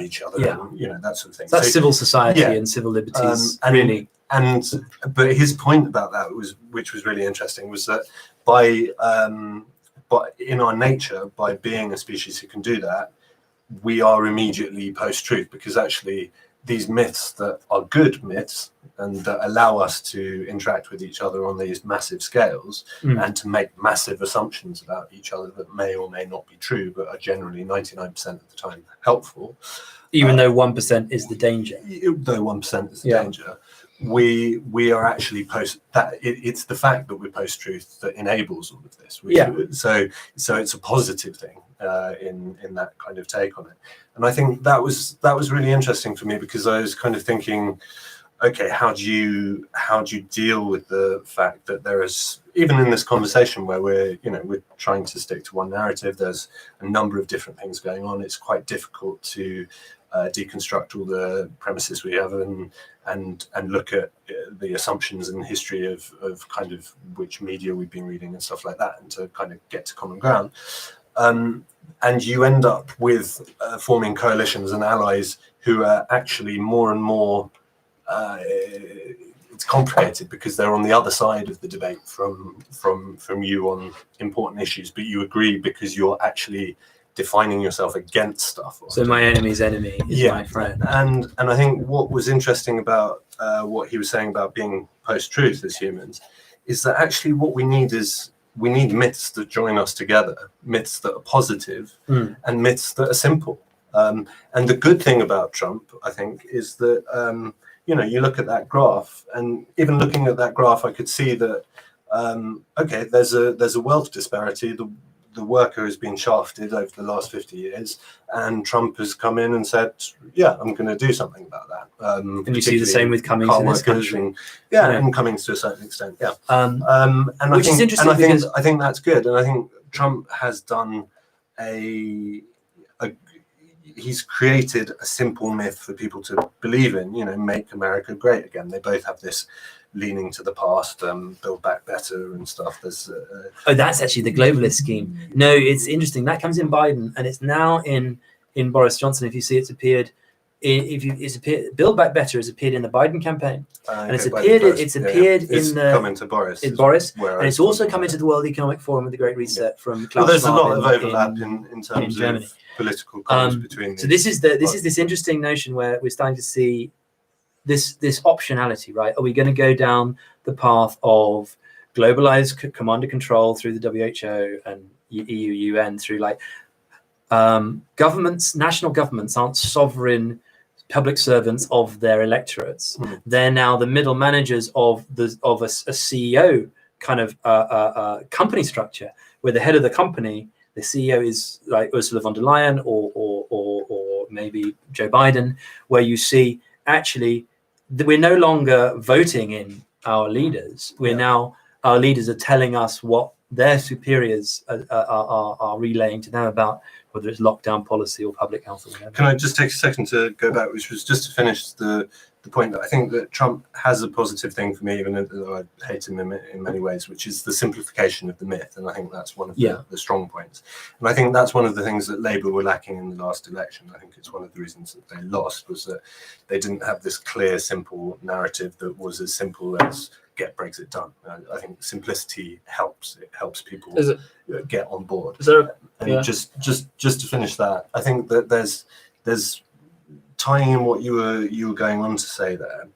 each other, and, that sort of thing. That's civil society and civil liberties, really. But his point about that which was really interesting, was that by in our nature, by being a species who can do that, we are immediately post-truth, because actually these myths that are good myths and that allow us to interact with each other on these massive scales and to make massive assumptions about each other that may or may not be true, but are generally 99% of the time helpful. Even though 1% is the danger. Though 1% is the danger. We are actually it's the fact that we're post-truth that enables all of this. So it's a positive thing in that kind of take on it. And I think that was really interesting for me, because I was kind of thinking, okay, how do you deal with the fact that there is, even in this conversation where we're trying to stick to one narrative, there's a number of different things going on. It's quite difficult to deconstruct all the premises we have and look at the assumptions and history of kind of which media we've been reading and stuff like that, and to kind of get to common ground. And you end up with forming coalitions and allies who are actually more and more, it's complicated because they're on the other side of the debate from you on important issues, but you agree because you're actually defining yourself against stuff. So my enemy's enemy is my friend. And I think what was interesting about what he was saying about being post-truth as humans is that actually what we need myths that join us together, myths that are positive, and myths that are simple. And the good thing about Trump, I think, is that you look at that graph, and even looking at that graph, I could see that okay, there's a wealth disparity. The worker has been shafted over the last 50 years, and Trump has come in and said, "Yeah, I'm going to do something about that." And you see the same with Cummings in this country, and Cummings to a certain extent, and which is interesting. And I think that's good, and I think Trump has done he's created a simple myth for people to believe in. Make America great again. They both have this leaning to the past, build back better and stuff. There's that's actually the globalist scheme. No, it's interesting. That comes in Biden, and it's now in Boris Johnson. If you see, it's appeared. Build Back Better has appeared in the Biden campaign, and it's appeared in the come into Boris. In Boris, and it's also come into the World Economic Forum with the Great Reset from Klaus there's Schwab a lot of overlap in terms Germany. Of political comms between. So this is this interesting notion where we're starting to see this optionality, right? Are we going to go down the path of globalized command and control through the WHO and EU, UN, through like governments, national governments aren't sovereign public servants of their electorates. They're now the middle managers of a CEO kind of company structure, where the head of the company, the CEO, is like Ursula von der Leyen or maybe Joe Biden, where you see actually we're no longer voting in our leaders. Now our leaders are telling us what their superiors are relaying to them about whether it's lockdown policy or public health or whatever. Can I just take a second to go back, which was just to finish the point that I think that Trump has a positive thing for me, even though I hate him in many ways, which is the simplification of the myth. And I think that's one of the strong points. And I think that's one of the things that Labour were lacking in the last election. I think it's one of the reasons that they lost, was that they didn't have this clear, simple narrative that was as simple as get Brexit done. I think simplicity helps. It helps people get on board. Just to finish that, I think that there's tying in what you were going on to say there.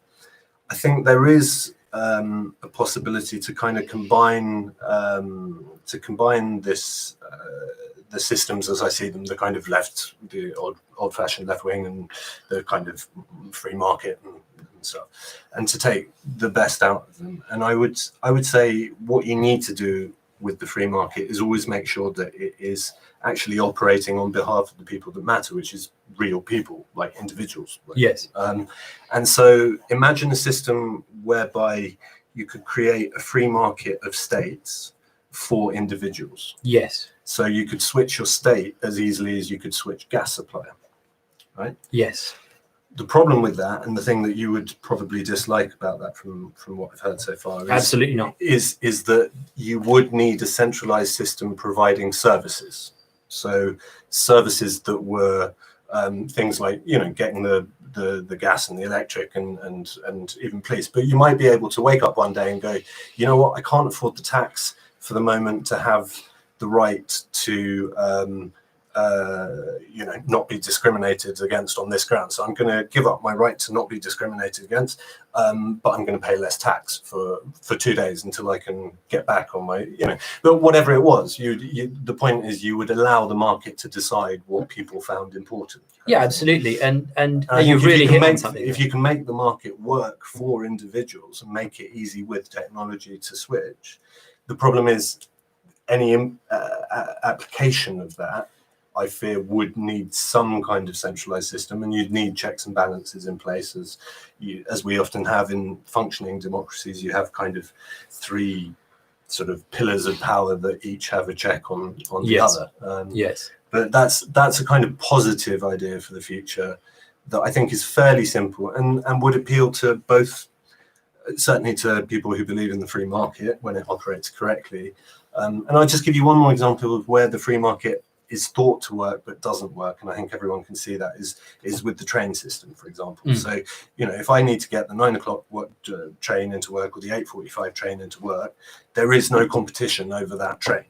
I think there is a possibility to kind of combine this the systems as I see them, the kind of the old-fashioned left wing and the kind of free market and stuff, and to take the best out of them. And I would say what you need to do with the free market is always make sure that it is actually operating on behalf of the people that matter, which is real people, like individuals. Yes. And so imagine a system whereby you could create a free market of states for individuals. Yes. So you could switch your state as easily as you could switch gas supplier, right? Yes. The problem with that, and the thing that you would probably dislike about that from what I've heard so far, is absolutely not, is that you would need a centralized system providing services. So services that were things like getting the gas and the electric and even police. But you might be able to wake up one day and go, you know what, I can't afford the tax for the moment to have the right to not be discriminated against on this ground. So I'm going to give up my right to not be discriminated against, but I'm going to pay less tax for 2 days until I can get back on my, but whatever it was, the point is you would allow the market to decide what people found important. Yeah, absolutely. And you really hit on something. If you can make the market work for individuals and make it easy with technology to switch, the problem is any application of that, I fear, would need some kind of centralized system, and you'd need checks and balances in place, as we often have in functioning democracies. You have kind of 3 sort of pillars of power that each have a check on the other. Yes. But that's a kind of positive idea for the future. that I think is fairly simple and would appeal to both, certainly to people who believe in the free market when it operates correctly. And I'll just give you one more example of where the free market is thought to work but doesn't work, and I think everyone can see that is with the train system, for example. So, you know, if I need to get the 9 o'clock train into work or the 8:45 train into work, there is no competition over that train.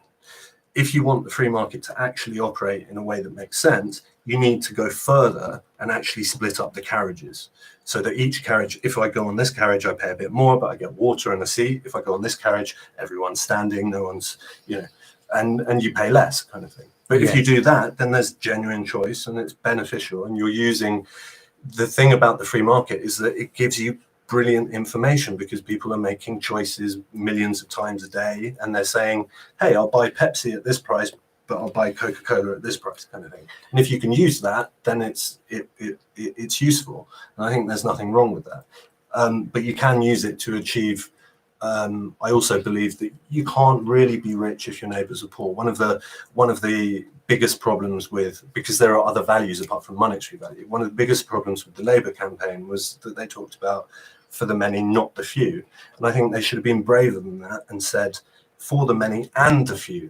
If you want the free market to actually operate in a way that makes sense, you need to go further and actually split up the carriages, so that each carriage, if I go on this carriage, I pay a bit more, but I get water and a seat. If I go on this carriage, everyone's standing, no one's, you know, and you pay less, kind of thing. But if you do that, then there's genuine choice and it's beneficial. And you're using, the thing about the free market is that it gives you brilliant information, because people are making choices millions of times a day, and they're saying, hey, I'll buy Pepsi at this price, but I'll buy Coca-Cola at this price, kind of thing. And if you can use that, then it's useful. And I think there's nothing wrong with that. But you can use it to achieve. I also believe that you can't really be rich if your neighbours are poor. One of the biggest problems with, because there are other values apart from monetary value, one of the biggest problems with the Labour campaign was that they talked about for the many, not the few. And I think they should have been braver than that and said for the many and the few.